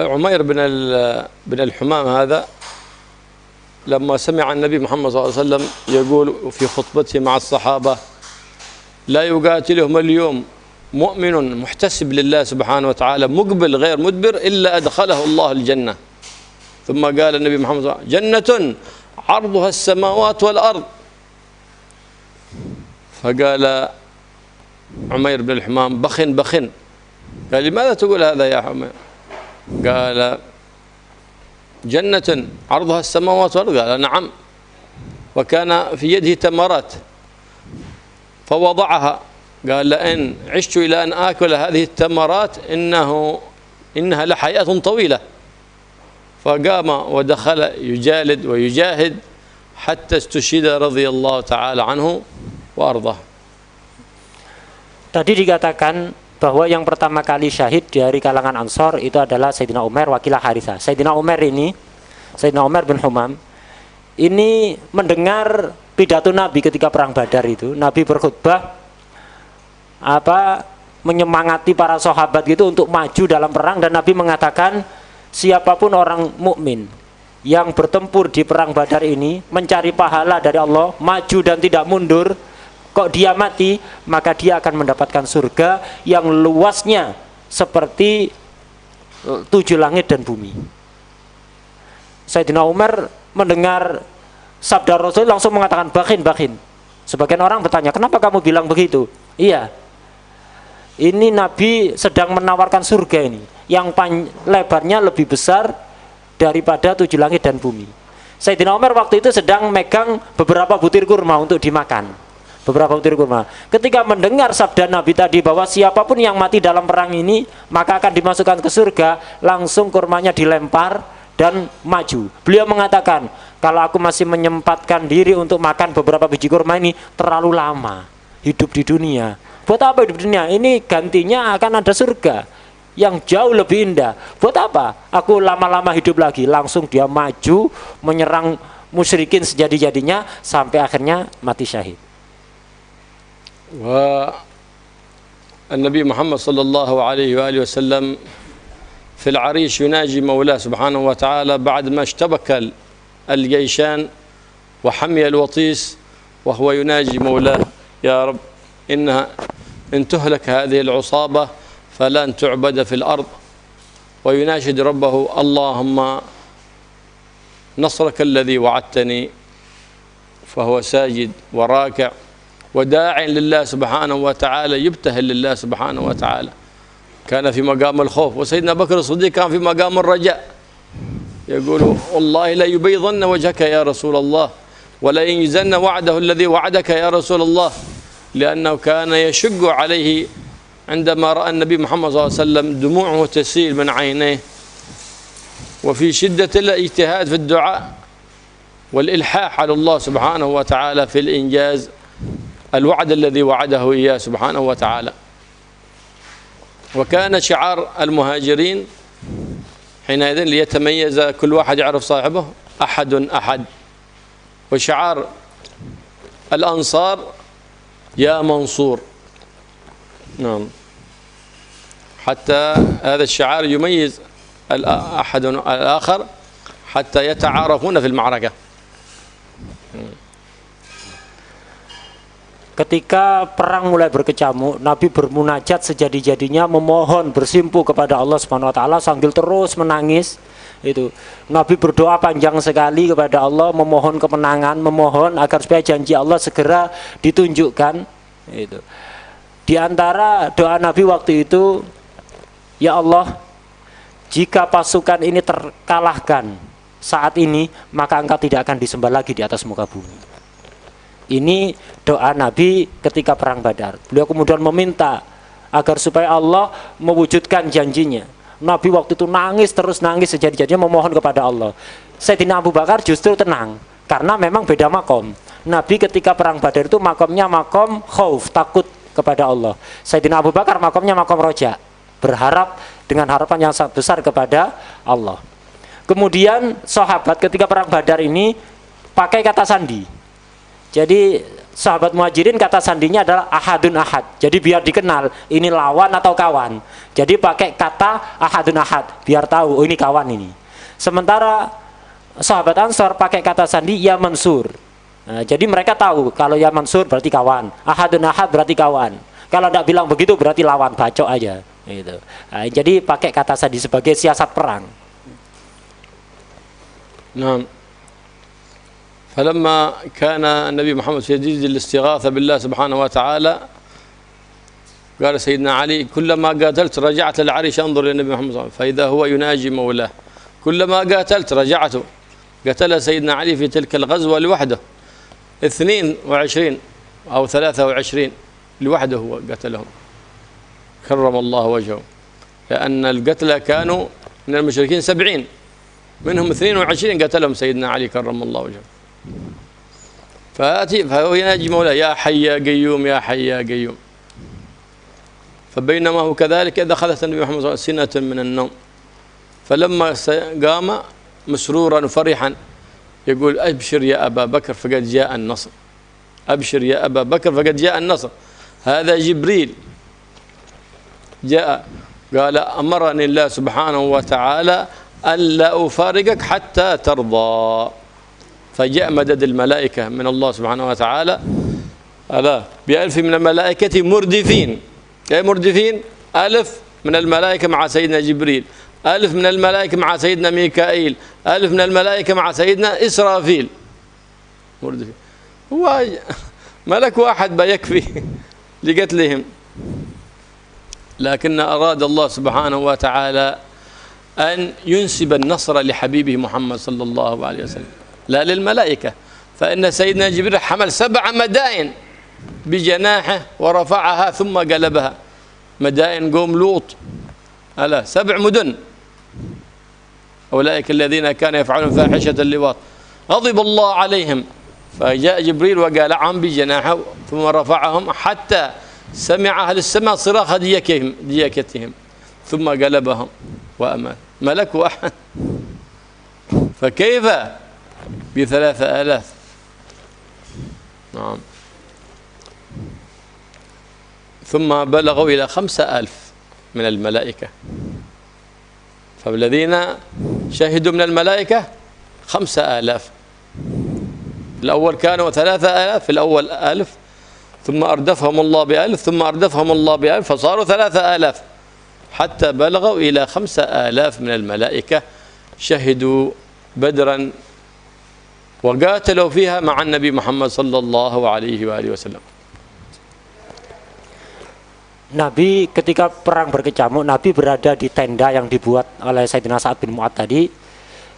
عمير بن الحمام هذا لما سمع النبي محمد صلى الله عليه وسلم يقول في خطبته مع الصحابة لا يقاتلهم اليوم مؤمن محتسب لله سبحانه وتعالى مقبل غير مدبر إلا أدخله الله الجنة. ثم قال النبي محمد صلى الله عليه وسلم جنة عرضها السماوات والأرض. فقال عمير بن الحمام بخن. قال لماذا تقول هذا يا عمير؟ قال جنة عرضها السماوات والأرض. قال نعم. وكان في يده تمرات فوضعها، قال لئن عشت إلى أن آكل هذه التمرات إنها لحياة طويلة. فقام ودخل يجالد ويجاهد حتى استشهد رضي الله تعالى عنه وأرضاه. Tadi dikatakan bahwa yang pertama kali syahid dari kalangan Ansor itu adalah Sayyidina Umar wakilah Harithah. Sayyidina Umar bin Humam ini mendengar pidato Nabi ketika perang Badar itu. Nabi berkhutbah menyemangati para sahabat gitu untuk maju dalam perang, dan Nabi mengatakan siapapun orang mukmin yang bertempur di perang Badar ini mencari pahala dari Allah, maju dan tidak mundur, kok dia mati, maka dia akan mendapatkan surga yang luasnya seperti 7 langit dan bumi. Sayyidina Umar mendengar sabda Rasul langsung mengatakan bakin. Sebagian orang bertanya, kenapa kamu bilang begitu? Iya, ini Nabi sedang menawarkan surga ini yang lebarnya lebih besar daripada 7 langit dan bumi. Sayyidina Umar waktu itu sedang megang beberapa butir kurma untuk dimakan. Ketika mendengar sabda Nabi tadi bahwa siapapun yang mati dalam perang ini maka akan dimasukkan ke surga, langsung kurmanya dilempar dan maju. Beliau mengatakan, kalau aku masih menyempatkan diri untuk makan beberapa biji kurma ini terlalu lama hidup di dunia. Buat apa hidup di dunia? Ini gantinya akan ada surga yang jauh lebih indah. Buat apa aku lama-lama hidup lagi? Langsung dia maju menyerang musyrikin sejadi-jadinya sampai akhirnya mati syahid. والنبي محمد صلى الله عليه وآله وسلم في العريش يناجي مولاه سبحانه وتعالى بعد ما اشتبك الجيشان وحمي الوطيس، وهو يناجي مولاه يا رب إن تهلك هذه العصابة فلن تعبد في الأرض، ويناشد ربه اللهم نصرك الذي وعدتني، فهو ساجد وراكع وداع لله سبحانه وتعالى، يبتهل لله سبحانه وتعالى. كان في مقام الخوف، وسيدنا بكر الصديق كان في مقام الرجاء، يقول والله لا يبيضن وجهك يا رسول الله ولا ينجزن وعده الذي وعدك يا رسول الله، لأنه كان يشق عليه عندما رأى النبي محمد صلى الله عليه وسلم دموعه تسيل من عينيه، وفي شدة الاجتهاد في الدعاء والإلحاح على الله سبحانه وتعالى في الإنجاز الوعد الذي وعده إياه سبحانه وتعالى. وكان شعار المهاجرين حينئذ ليتميز كل واحد يعرف صاحبه أحد أحد، وشعار الأنصار يا منصور. نعم، حتى هذا الشعار يميز الأحد الآخر حتى يتعارفون في المعركة. Ketika perang mulai berkecamuk, Nabi bermunajat sejadi-jadinya, memohon bersimpuh kepada Allah Subhanahu wa taala sambil terus menangis. Itu Nabi berdoa panjang sekali kepada Allah, memohon kemenangan, memohon agar supaya janji Allah segera ditunjukkan. Itu di antara doa Nabi waktu itu, ya Allah, jika pasukan ini terkalahkan saat ini, maka Engkau tidak akan disembah lagi di atas muka bumi. Ini doa Nabi ketika perang Badar. Beliau kemudian meminta agar supaya Allah mewujudkan janjinya. Nabi waktu itu terus nangis sejadi-jadinya memohon kepada Allah. Sayyidina Abu Bakar justru tenang karena memang beda makom. Nabi ketika perang Badar itu makomnya makom khauf, takut kepada Allah. Sayyidina Abu Bakar makomnya makom roja, berharap dengan harapan yang sangat besar kepada Allah. Kemudian sahabat ketika perang Badar ini pakai kata sandi. Jadi sahabat muhajirin kata sandinya adalah ahadun ahad. Jadi biar dikenal ini lawan atau kawan. Jadi pakai kata ahadun ahad biar tahu oh ini kawan ini. Sementara sahabat Ansor pakai kata sandi ya mansur. Nah, jadi mereka tahu kalau ya mansur berarti kawan, ahadun ahad berarti kawan. Kalau tidak bilang begitu berarti lawan, bacok aja. Gitu. Nah, jadi pakai kata sandi sebagai siasat perang. Nah, فلما كان النبي محمد في جيد الاستغاثة بالله سبحانه وتعالى قال سيدنا علي كلما قاتلت رجعت للعريش أنظر إلى النبي محمد صلى الله عليه وسلم فإذا هو يناجي مولاه. كلما قاتلت رجعت. قتل سيدنا علي في تلك الغزوة لوحده 22 أو 23 لوحده هو قتلهم كرم الله وجهه. لأن القتلى كانوا من المشركين 70 منهم 22 قتلهم سيدنا علي كرم الله وجهه. فهو يناجي مولاه يا حي يا قيوم يا حي يا قيوم. فبينما هو كذلك دخلت النبي محمد صلى الله عليه وسلم سنة من النوم، فلما قام مسرورا وفرحا يقول أبشر يا أبا بكر فقد جاء النصر، أبشر يا أبا بكر فقد جاء النصر. هذا جبريل جاء قال أمرني الله سبحانه وتعالى ألا أفارقك حتى ترضى. فجاء مدد الملائكة من الله سبحانه وتعالى ألا ب1000 من الملائكة مردفين. أي مردفين؟ 1000 من الملائكة مع سيدنا جبريل، 1000 من الملائكة مع سيدنا ميكائيل، 1000 من الملائكة مع سيدنا إسرافيل. مردفين. هو ملك واحد بيكفي لقتلهم، لكن أراد الله سبحانه وتعالى أن ينسب النصر لحبيبه محمد صلى الله عليه وسلم لا للملائكة. فإن سيدنا جبريل حمل 7 مدائن بجناحه ورفعها ثم قلبها. مدائن قوم لوط، ألا 7 مدن، أولئك الذين كانوا يفعلون فاحشة اللواط غضب الله عليهم. فجاء جبريل وقالعهم بجناحه ثم رفعهم حتى سمع أهل السماء صراخ ديكتهم ثم قلبهم وأمات. ملك واحد، فكيف ب3000؟ نعم. ثم بلغوا إلى 5000 من الملائكة. فالذين شهدوا من الملائكة 5000. الأول كانوا 3000، في الأول 1000 ثم أردفهم الله ب1000 ثم أردفهم الله ب1000 فصاروا 3000 حتى بلغوا إلى 5000 من الملائكة شهدوا بدرا وقاتلوا فيها مع النبي محمد صلى الله عليه وآله وسلم. Nabi ketika perang berkecamuk, Nabi berada di tenda yang dibuat oleh Sayyidina Sa'ad bin Mu'adh tadi,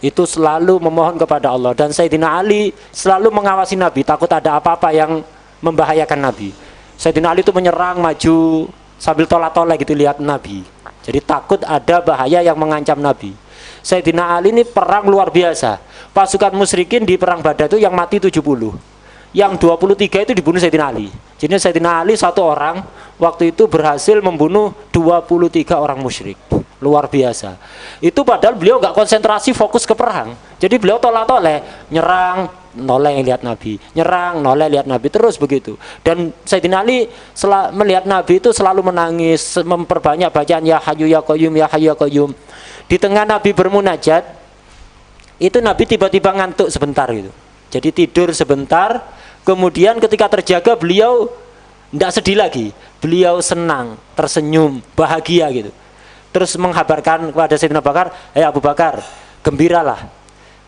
itu selalu memohon kepada Allah. Dan Sayyidina Ali selalu mengawasi Nabi, takut ada apa-apa yang membahayakan Nabi. Sayyidina Ali itu menyerang maju sambil tolak-tolak gitu lihat Nabi. Jadi takut ada bahaya yang mengancam Nabi. Sayyidina Ali ini perang luar biasa. Pasukan musyrikin di perang Badar itu yang mati 70. Yang 23 itu dibunuh Sayyidina Ali. Jadi Sayyidina Ali satu orang waktu itu berhasil membunuh 23 orang musyrik. Luar biasa. Itu padahal beliau nggak konsentrasi fokus ke perang. Jadi beliau tolak-tolak, nyerang, noleh lihat Nabi, nyerang, noleh lihat Nabi, terus begitu. Dan Sayyidina Ali melihat Nabi itu selalu menangis, memperbanyak bacaan ya Hayyu ya Qayyum ya Hayyu ya Qayyum. Di tengah Nabi bermunajat, itu Nabi tiba-tiba ngantuk sebentar gitu. Jadi tidur sebentar, kemudian ketika terjaga beliau tidak sedih lagi, beliau senang, tersenyum, bahagia gitu. Terus menghabarkan kepada Sayyidina Abu Bakar, Abu Bakar, gembiralah,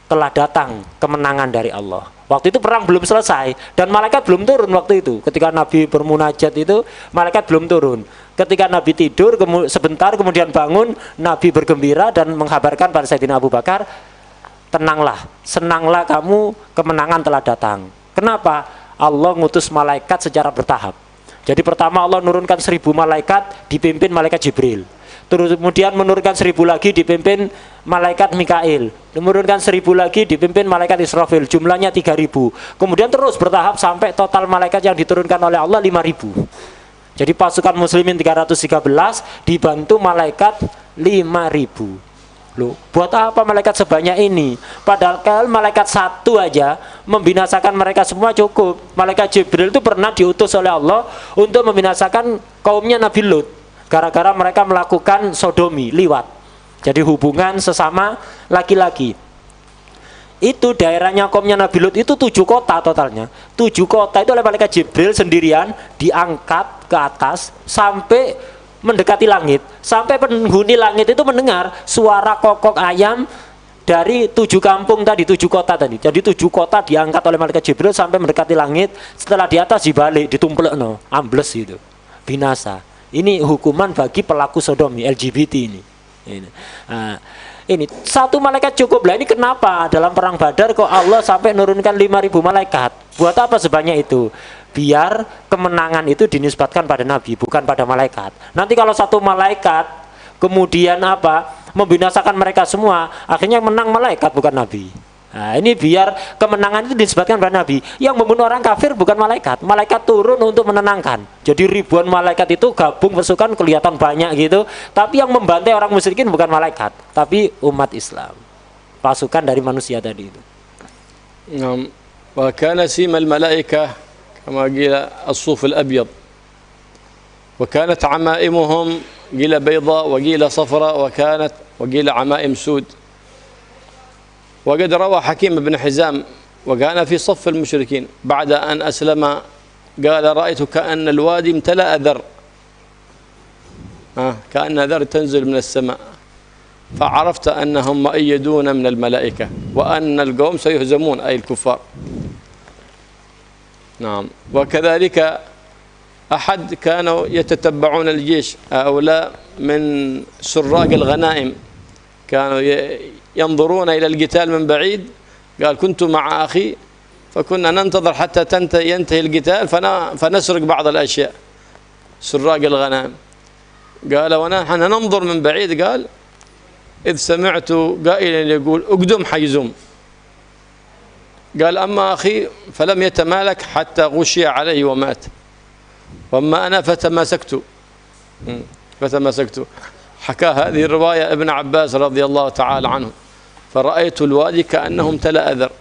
telah datang kemenangan dari Allah. Waktu itu perang belum selesai dan malaikat belum turun waktu itu. Ketika Nabi bermunajat itu, malaikat belum turun. Ketika Nabi tidur sebentar kemudian bangun, Nabi bergembira dan menghabarkan pada Sayyidina Abu Bakar, tenanglah, senanglah kamu, kemenangan telah datang. Kenapa? Allah ngutus malaikat secara bertahap. Jadi pertama Allah menurunkan 1000 malaikat dipimpin malaikat Jibril. Terus kemudian menurunkan 1000 lagi dipimpin malaikat Mikail. Menurunkan 1000 lagi dipimpin malaikat Israfil. Jumlahnya 3000. Kemudian terus bertahap sampai total malaikat yang diturunkan oleh Allah 5000. Jadi pasukan muslimin 313 dibantu malaikat 5000. Loh, buat apa malaikat sebanyak ini? Padahal kalau malaikat satu aja membinasakan mereka semua cukup. Malaikat Jibril itu pernah diutus oleh Allah untuk membinasakan kaumnya Nabi Lut. Gara-gara mereka melakukan sodomi, liwat. Jadi hubungan sesama laki-laki. Itu daerahnya kaumnya Nabi Lut itu 7 kota totalnya. 7 kota itu oleh malaikat Jibril sendirian diangkat ke atas sampai mendekati langit, sampai penghuni langit itu mendengar suara kokok ayam dari 7 kampung tadi, 7 kota tadi. Jadi 7 kota diangkat oleh malaikat Jibril sampai mendekati langit. Setelah di atas dibalik, ditumplekno, ambles itu, binasa. Ini hukuman bagi pelaku sodomi LGBT ini. Nah, ini satu malaikat cukup. Lah ini kenapa dalam perang Badar kok Allah sampai nurunkan 5000 malaikat? Buat apa sebanyak itu? Biar kemenangan itu dinisbatkan pada Nabi, bukan pada malaikat. Nanti kalau satu malaikat kemudian apa, membinasakan mereka semua, akhirnya menang malaikat bukan nabi. Nah, ini biar kemenangan itu disebutkan pada nabi. Yang membunuh orang kafir bukan malaikat. Malaikat turun untuk menenangkan. Jadi ribuan malaikat itu gabung pasukan kelihatan banyak gitu. Tapi yang membantai orang musyrikin bukan malaikat, tapi umat Islam. Pasukan dari manusia tadi itu. Wa kana simal malaikah kama qila as-suf al-abyad. Wa kanat amaimuhum qila bayda wa qila safra wa qila amaim sud. وقد روى حكيم بن حزام وكان في صف المشركين بعد أن أسلم قال رأيت كأن الوادي امتلأ ذر كأن ذر تنزل من السماء فعرفت أنهم مؤيدون من الملائكة وأن القوم سيهزمون أي الكفار. نعم. وكذلك أحد كانوا يتتبعون الجيش هؤلاء من سراق الغنائم كانوا ينظرون إلى القتال من بعيد. قال كنت مع أخي فكنا ننتظر حتى ينتهي القتال فنسرق بعض الأشياء سراق الغنائم. قال ونحن ننظر من بعيد قال إذ سمعت قائلا يقول اقدم حيزوم. قال أما أخي فلم يتمالك حتى غشي عليه ومات وأما أنا فتماسكت. حكى هذه الرواية ابن عباس رضي الله تعالى عنه فرأيت الوادي كأنه امتلأ ذر.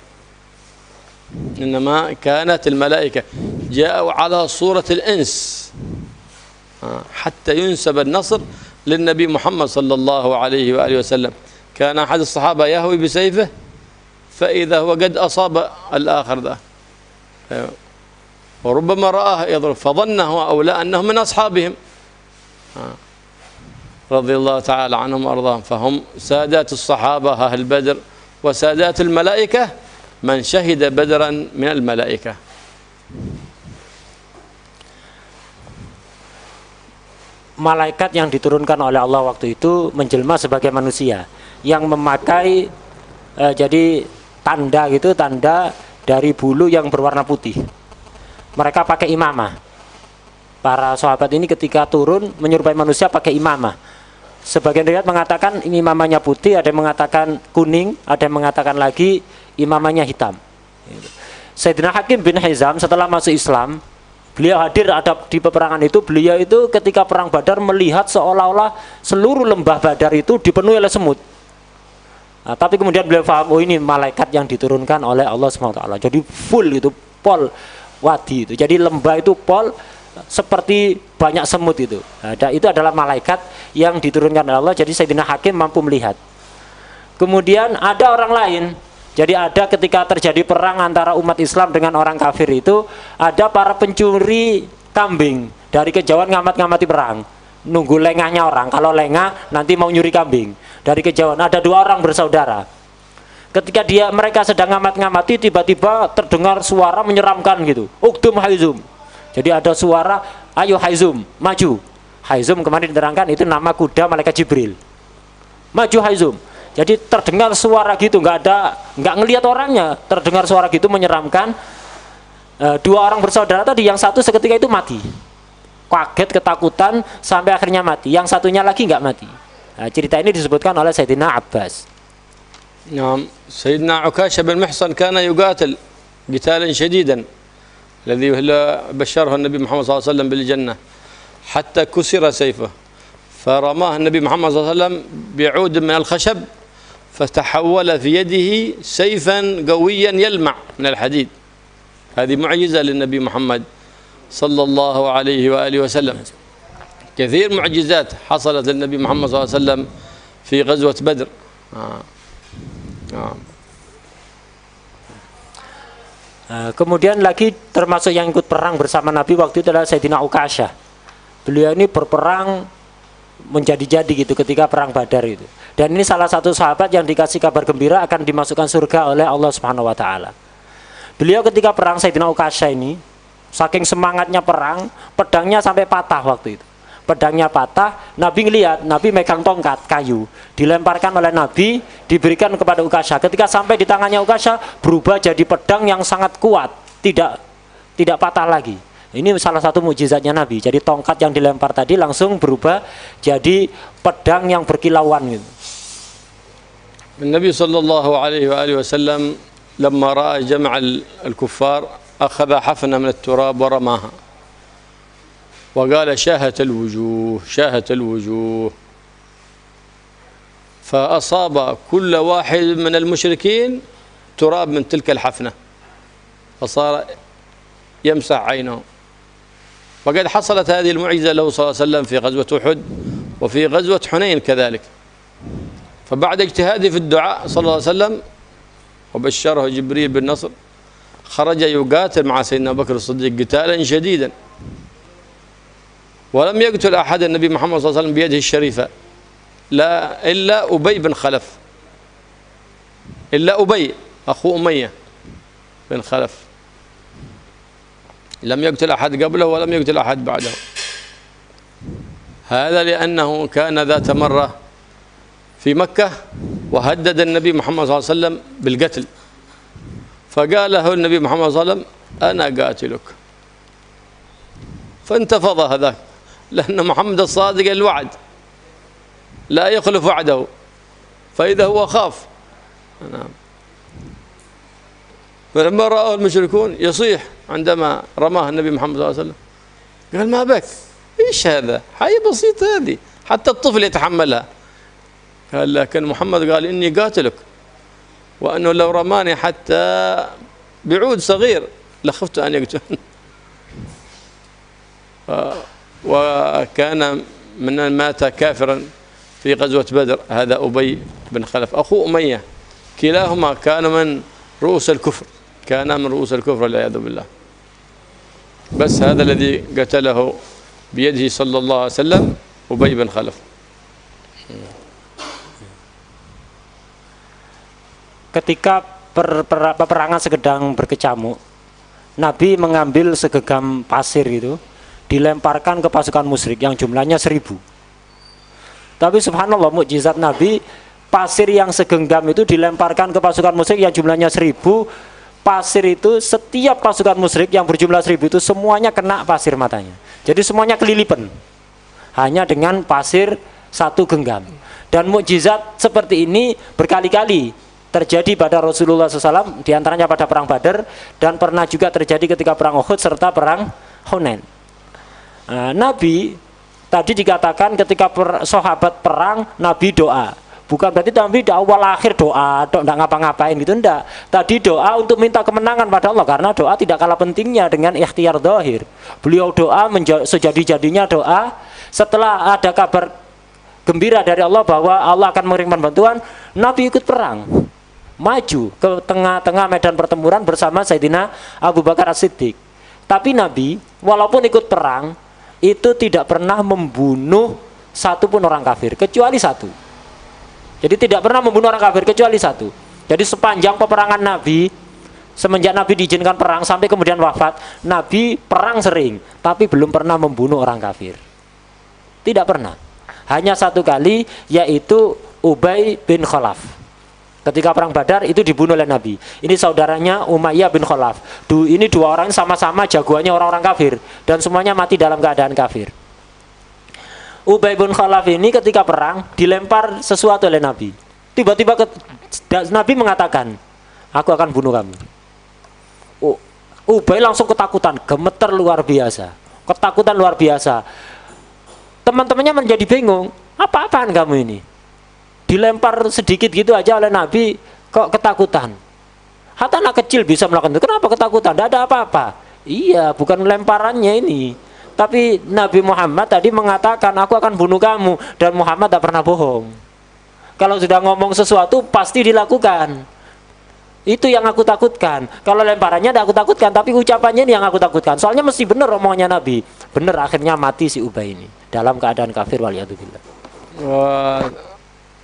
إنما كانت الملائكة جاءوا على صورة الإنس حتى ينسب النصر للنبي محمد صلى الله عليه وآله وسلم. كان أحد الصحابة يهوي بسيفه فإذا هو قد أصاب الآخر ذا وربما رآه يضرب فظنه أولى أنه من أصحابهم رضي الله تعالى عنهم وأرضاهم. فهم سادات الصحابة أهل بدر وسادات الملائكة من شهد بدرا من الملائكة. Malaikat yang diturunkan oleh Allah waktu itu menjelma sebagai manusia yang memakai jadi tanda gitu, tanda dari bulu yang berwarna putih. Mereka pakai imamah. Para sahabat ini ketika turun menyerupai manusia pakai imamah. Sebagian riwayat mengatakan imamahnya putih, ada yang mengatakan kuning, ada yang mengatakan lagi imamahnya hitam. Sayyidina Hakim bin Hizam setelah masuk Islam, beliau hadir ada di peperangan itu. Beliau itu ketika perang Badar melihat seolah-olah seluruh lembah Badar itu dipenuhi oleh semut. Nah, tapi kemudian beliau paham, oh ini malaikat yang diturunkan oleh Allah SWT. Jadi full itu, pol wadi itu. Jadi lembah itu pol seperti banyak semut itu. Nah, itu adalah malaikat yang diturunkan oleh Allah. Jadi Sayyidina Hakim mampu melihat. Kemudian ada orang lain. Jadi ada ketika terjadi perang antara umat Islam dengan orang kafir itu, ada para pencuri kambing dari kejauhan ngamat-ngamati perang, nunggu lengahnya orang. Kalau lengah nanti mau nyuri kambing. Dari kejauhan ada dua orang bersaudara. Ketika mereka sedang ngamat-ngamati, tiba-tiba terdengar suara menyeramkan gitu. Uqdum haizum. Jadi ada suara, ayo haizum, maju. Haizum kemarin diterangkan itu nama kuda malaikat Jibril. Maju haizum. Jadi terdengar suara gitu, nggak ngelihat orangnya, terdengar suara gitu menyeramkan. Dua orang bersaudara tadi, yang satu seketika itu mati, kaget ketakutan sampai akhirnya mati. Yang satunya lagi nggak mati. Nah, cerita ini disebutkan oleh Sayyidina Abbas. Sayyidina Ukasha bin Mihsan kana yuqatil qitalan shadidan الذي بشره النبي محمد صلى الله عليه وسلم بالجنة حتى كسر سيفه فرماه النبي محمد صلى الله عليه وسلم بعود من الخشب فتحول في يده سيفا قويا يلمع من الحديد. هذه معجزة للنبي محمد صلى الله عليه وآله وسلم. كثير معجزات حصلت للنبي محمد صلى الله عليه وسلم في غزوة بدر. Kemudian lagi termasuk yang ikut perang bersama Nabi waktu itu adalah Sayyidina Ukasha. Beliau ini berperang menjadi-jadi gitu ketika perang Badar itu. Dan ini salah satu sahabat yang dikasih kabar gembira akan dimasukkan surga oleh Allah Subhanahu wa taala. Beliau ketika perang Sayyidina Ukasha ini saking semangatnya perang, pedangnya sampai patah waktu itu. Pedangnya patah, Nabi ngelihat, Nabi megang tongkat kayu, dilemparkan oleh Nabi, diberikan kepada Ukasha. Ketika sampai di tangannya Ukasha, berubah jadi pedang yang sangat kuat, tidak patah lagi. Ini salah satu mukjizatnya Nabi. Jadi tongkat yang dilempar tadi langsung berubah jadi pedang yang berkilauan gitu. النبي صلى الله عليه وآله وسلم لما رأى جمع الكفار أخذ حفنة من التراب ورماها وقال شاهت الوجوه شاهت الوجوه، فأصاب كل واحد من المشركين تراب من تلك الحفنة فصار يمسح عينه. وقد حصلت هذه المعجزة له صلى الله عليه وسلم في غزوة أحد وفي غزوة حنين كذلك. فبعد اجتهاده في الدعاء صلى الله عليه وسلم وبشره جبريل بالنصر خرج يقاتل مع سيدنا بكر الصديق قتالا شديدا، ولم يقتل أحد النبي محمد صلى الله عليه وسلم بيده الشريفة لا إلا أبي بن خلف، إلا أبي أخو أمية بن خلف، لم يقتل أحد قبله ولم يقتل أحد بعده. هذا لأنه كان ذات مرة في مكة وهدد النبي محمد صلى الله عليه وسلم بالقتل، فقال له النبي محمد صلى الله عليه وسلم أنا قاتلك، فانتفض هذاك لأن محمد الصادق الوعد لا يخلف وعده، فإذا هو خاف. نعم. فلما رأى المشركون يصيح عندما رماه النبي محمد صلى الله عليه وسلم قال ما بك، إيش هذا، حاجة بسيطة هذه حتى الطفل يتحملها. قال لكن محمد قال إني قاتلك، وأنه لو رماني حتى بعود صغير لخفت أن يقتلني. وكان من مات كافرا في غزوة بدر هذا أبي بن خلف أخو أمية، كلاهما كان من رؤوس الكفر، كان من رؤوس الكفر والعياذ بالله. بس هذا الذي قتله بيده صلى الله عليه وسلم أبي بن خلف. Ketika peperangan sedang berkecamuk, Nabi mengambil segenggam pasir itu, dilemparkan ke pasukan musyrik yang jumlahnya 1000. Tapi subhanallah, mukjizat Nabi, pasir yang segenggam itu dilemparkan ke pasukan musyrik yang jumlahnya 1000. Pasir itu, setiap pasukan musyrik yang berjumlah 1000 itu semuanya kena pasir matanya. Jadi semuanya kelilipan hanya dengan pasir satu genggam. Dan mukjizat seperti ini berkali-kali terjadi pada Rasulullah SAW, diantaranya pada perang Badar, dan pernah juga terjadi ketika perang Uhud serta perang Hunain. Nabi tadi dikatakan ketika sahabat perang, Nabi doa. Bukan berarti Nabi di awal akhir doa, tidak ngapa-ngapain gitu, enggak. Tadi doa untuk minta kemenangan pada Allah, karena doa tidak kalah pentingnya dengan ikhtiar zahir. Beliau doa sejadi-jadinya doa. Setelah ada kabar gembira dari Allah bahwa Allah akan mengirimkan bantuan, Nabi ikut perang, maju ke tengah-tengah medan pertempuran bersama Sayyidina Abu Bakar As-Siddiq. Tapi Nabi walaupun ikut perang itu tidak pernah membunuh satu pun orang kafir kecuali satu. Jadi tidak pernah membunuh orang kafir kecuali satu. Jadi sepanjang peperangan Nabi, semenjak Nabi diizinkan perang sampai kemudian wafat, Nabi perang sering, tapi belum pernah membunuh orang kafir. Tidak pernah. Hanya satu kali, yaitu Ubay bin Khalaf. Ketika perang Badar itu dibunuh oleh Nabi. Ini saudaranya Umayyah bin Khalaf. Ini dua orang sama-sama jagoannya orang-orang kafir, dan semuanya mati dalam keadaan kafir. Ubay bin Khalaf ini ketika perang dilempar sesuatu oleh Nabi. Tiba-tiba Nabi mengatakan, aku akan bunuh kamu. Ubay langsung ketakutan, gemeter luar biasa, ketakutan luar biasa. Teman-temannya menjadi bingung, apa-apaan kamu ini? Dilempar sedikit gitu aja oleh Nabi, kok ketakutan? Hatta anak kecil bisa melakukan itu, kenapa ketakutan? Tidak ada apa-apa. Iya, bukan lemparannya ini. Tapi Nabi Muhammad tadi mengatakan, aku akan bunuh kamu. Dan Muhammad tak pernah bohong. Kalau sudah ngomong sesuatu, pasti dilakukan. Itu yang aku takutkan. Kalau lemparannya tidak aku takutkan, tapi ucapannya ini yang aku takutkan. Soalnya mesti benar omongannya Nabi. Benar, akhirnya mati si Ubay ini dalam keadaan kafir, waliyadzubillah.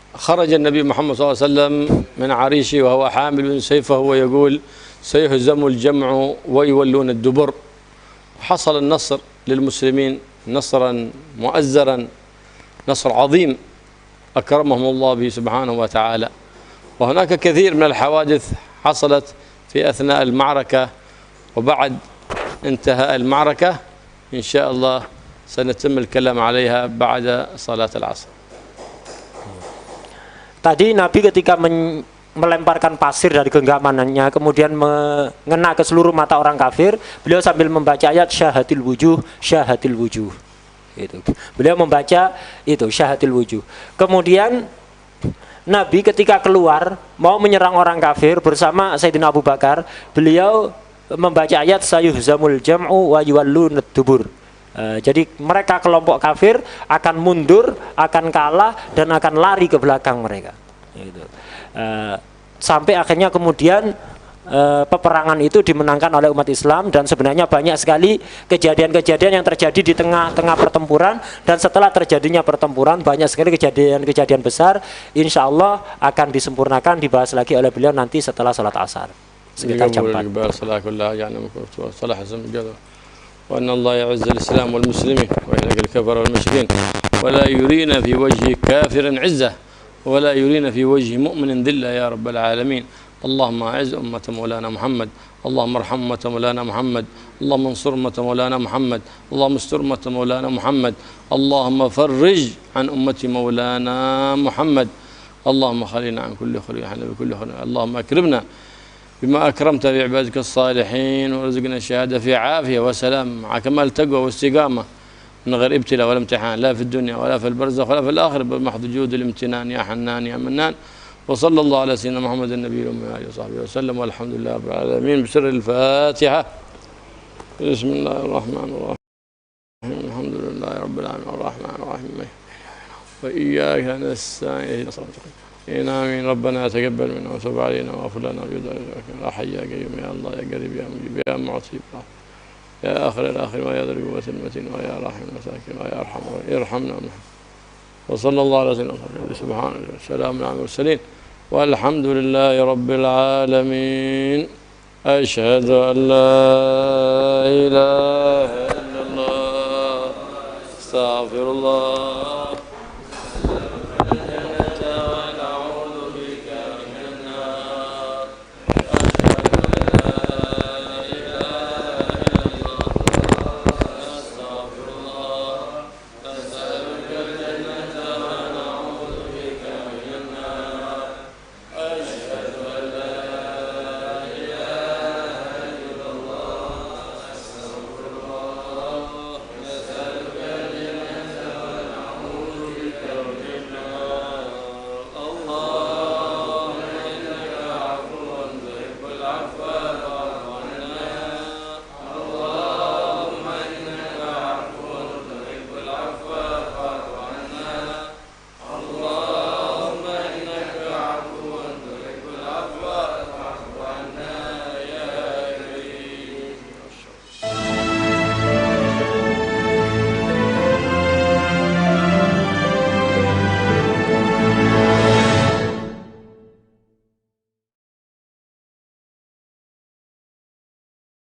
خرج النبي محمد صلى الله عليه وسلم من عريشه وهو حامل سيفه ويقول سيهزم الجمع ويولون الدبر. حصل النصر للمسلمين نصرا مؤزرا، نصر عظيم أكرمهم الله به سبحانه وتعالى. وهناك كثير من الحوادث حصلت في أثناء المعركة وبعد انتهاء المعركة إن شاء الله سنتم الكلام عليها بعد صلاة العصر. Tadi Nabi ketika melemparkan pasir dari genggamanannya kemudian mengena ke seluruh mata orang kafir, beliau sambil membaca ayat syahatil wujuh, syahatil wujuh. Itu. Beliau membaca itu syahatil wujuh. Kemudian Nabi ketika keluar mau menyerang orang kafir bersama Sayyidina Abu Bakar, beliau membaca ayat sayuhzamul jam'u wa yuwallun dubur. Jadi mereka kelompok kafir akan mundur, akan kalah dan akan lari ke belakang mereka. Gitu. Sampai akhirnya kemudian peperangan itu dimenangkan oleh umat Islam, dan sebenarnya banyak sekali kejadian-kejadian yang terjadi di tengah-tengah pertempuran, dan setelah terjadinya pertempuran banyak sekali kejadian-kejadian besar. Insya Allah akan disempurnakan, dibahas lagi oleh beliau nanti setelah sholat asar sekitar jam 4. وأن الله يعز الإسلام والمسلمين ويهلك الكفر والمشركين ولا يرينا في وجه كافر عزة ولا يرينا في وجه مؤمن ذلة يا رب العالمين. اللهم أعز أمة مولانا محمد، اللهم ارحم أمة مولانا محمد، اللهم انصر أمة مولانا محمد، اللهم استر أمة مولانا محمد، اللهم فرج عن أمة مولانا محمد، اللهم خلينا عن كل خلق بكل خلق، اللهم أكرمنا بما أكرمت بعبادك الصالحين ورزقنا الشهادة في عافية وسلام مع كمال تقوى واستقامة من غير ابتلاء ولا امتحان لا في الدنيا ولا في البرزخ ولا في الآخرة بمحض جود الامتنان يا حنان يا منان. وصلى الله على سيدنا محمد النبي الأمي وآله وصحبه وسلم والحمد لله رب العالمين بسر الفاتحة. بسم الله الرحمن الرحيم الحمد لله رب العالمين الرحمن الرحيم وإياك نستعين آمين. ربنا تقبل منا وتب علينا واغفر لنا يا حي يا قيوم يا الله يا قريب يا مجيب يا معطي يا آخر الآخر ويا ذا القوة المتين ويا راحم المساكين ويا أرحم ارحمنا. وصلى الله على سيدنا محمد سبحانه وسلام على المرسلين والحمد لله رب العالمين. أشهد أن لا إله إلا الله استغفر الله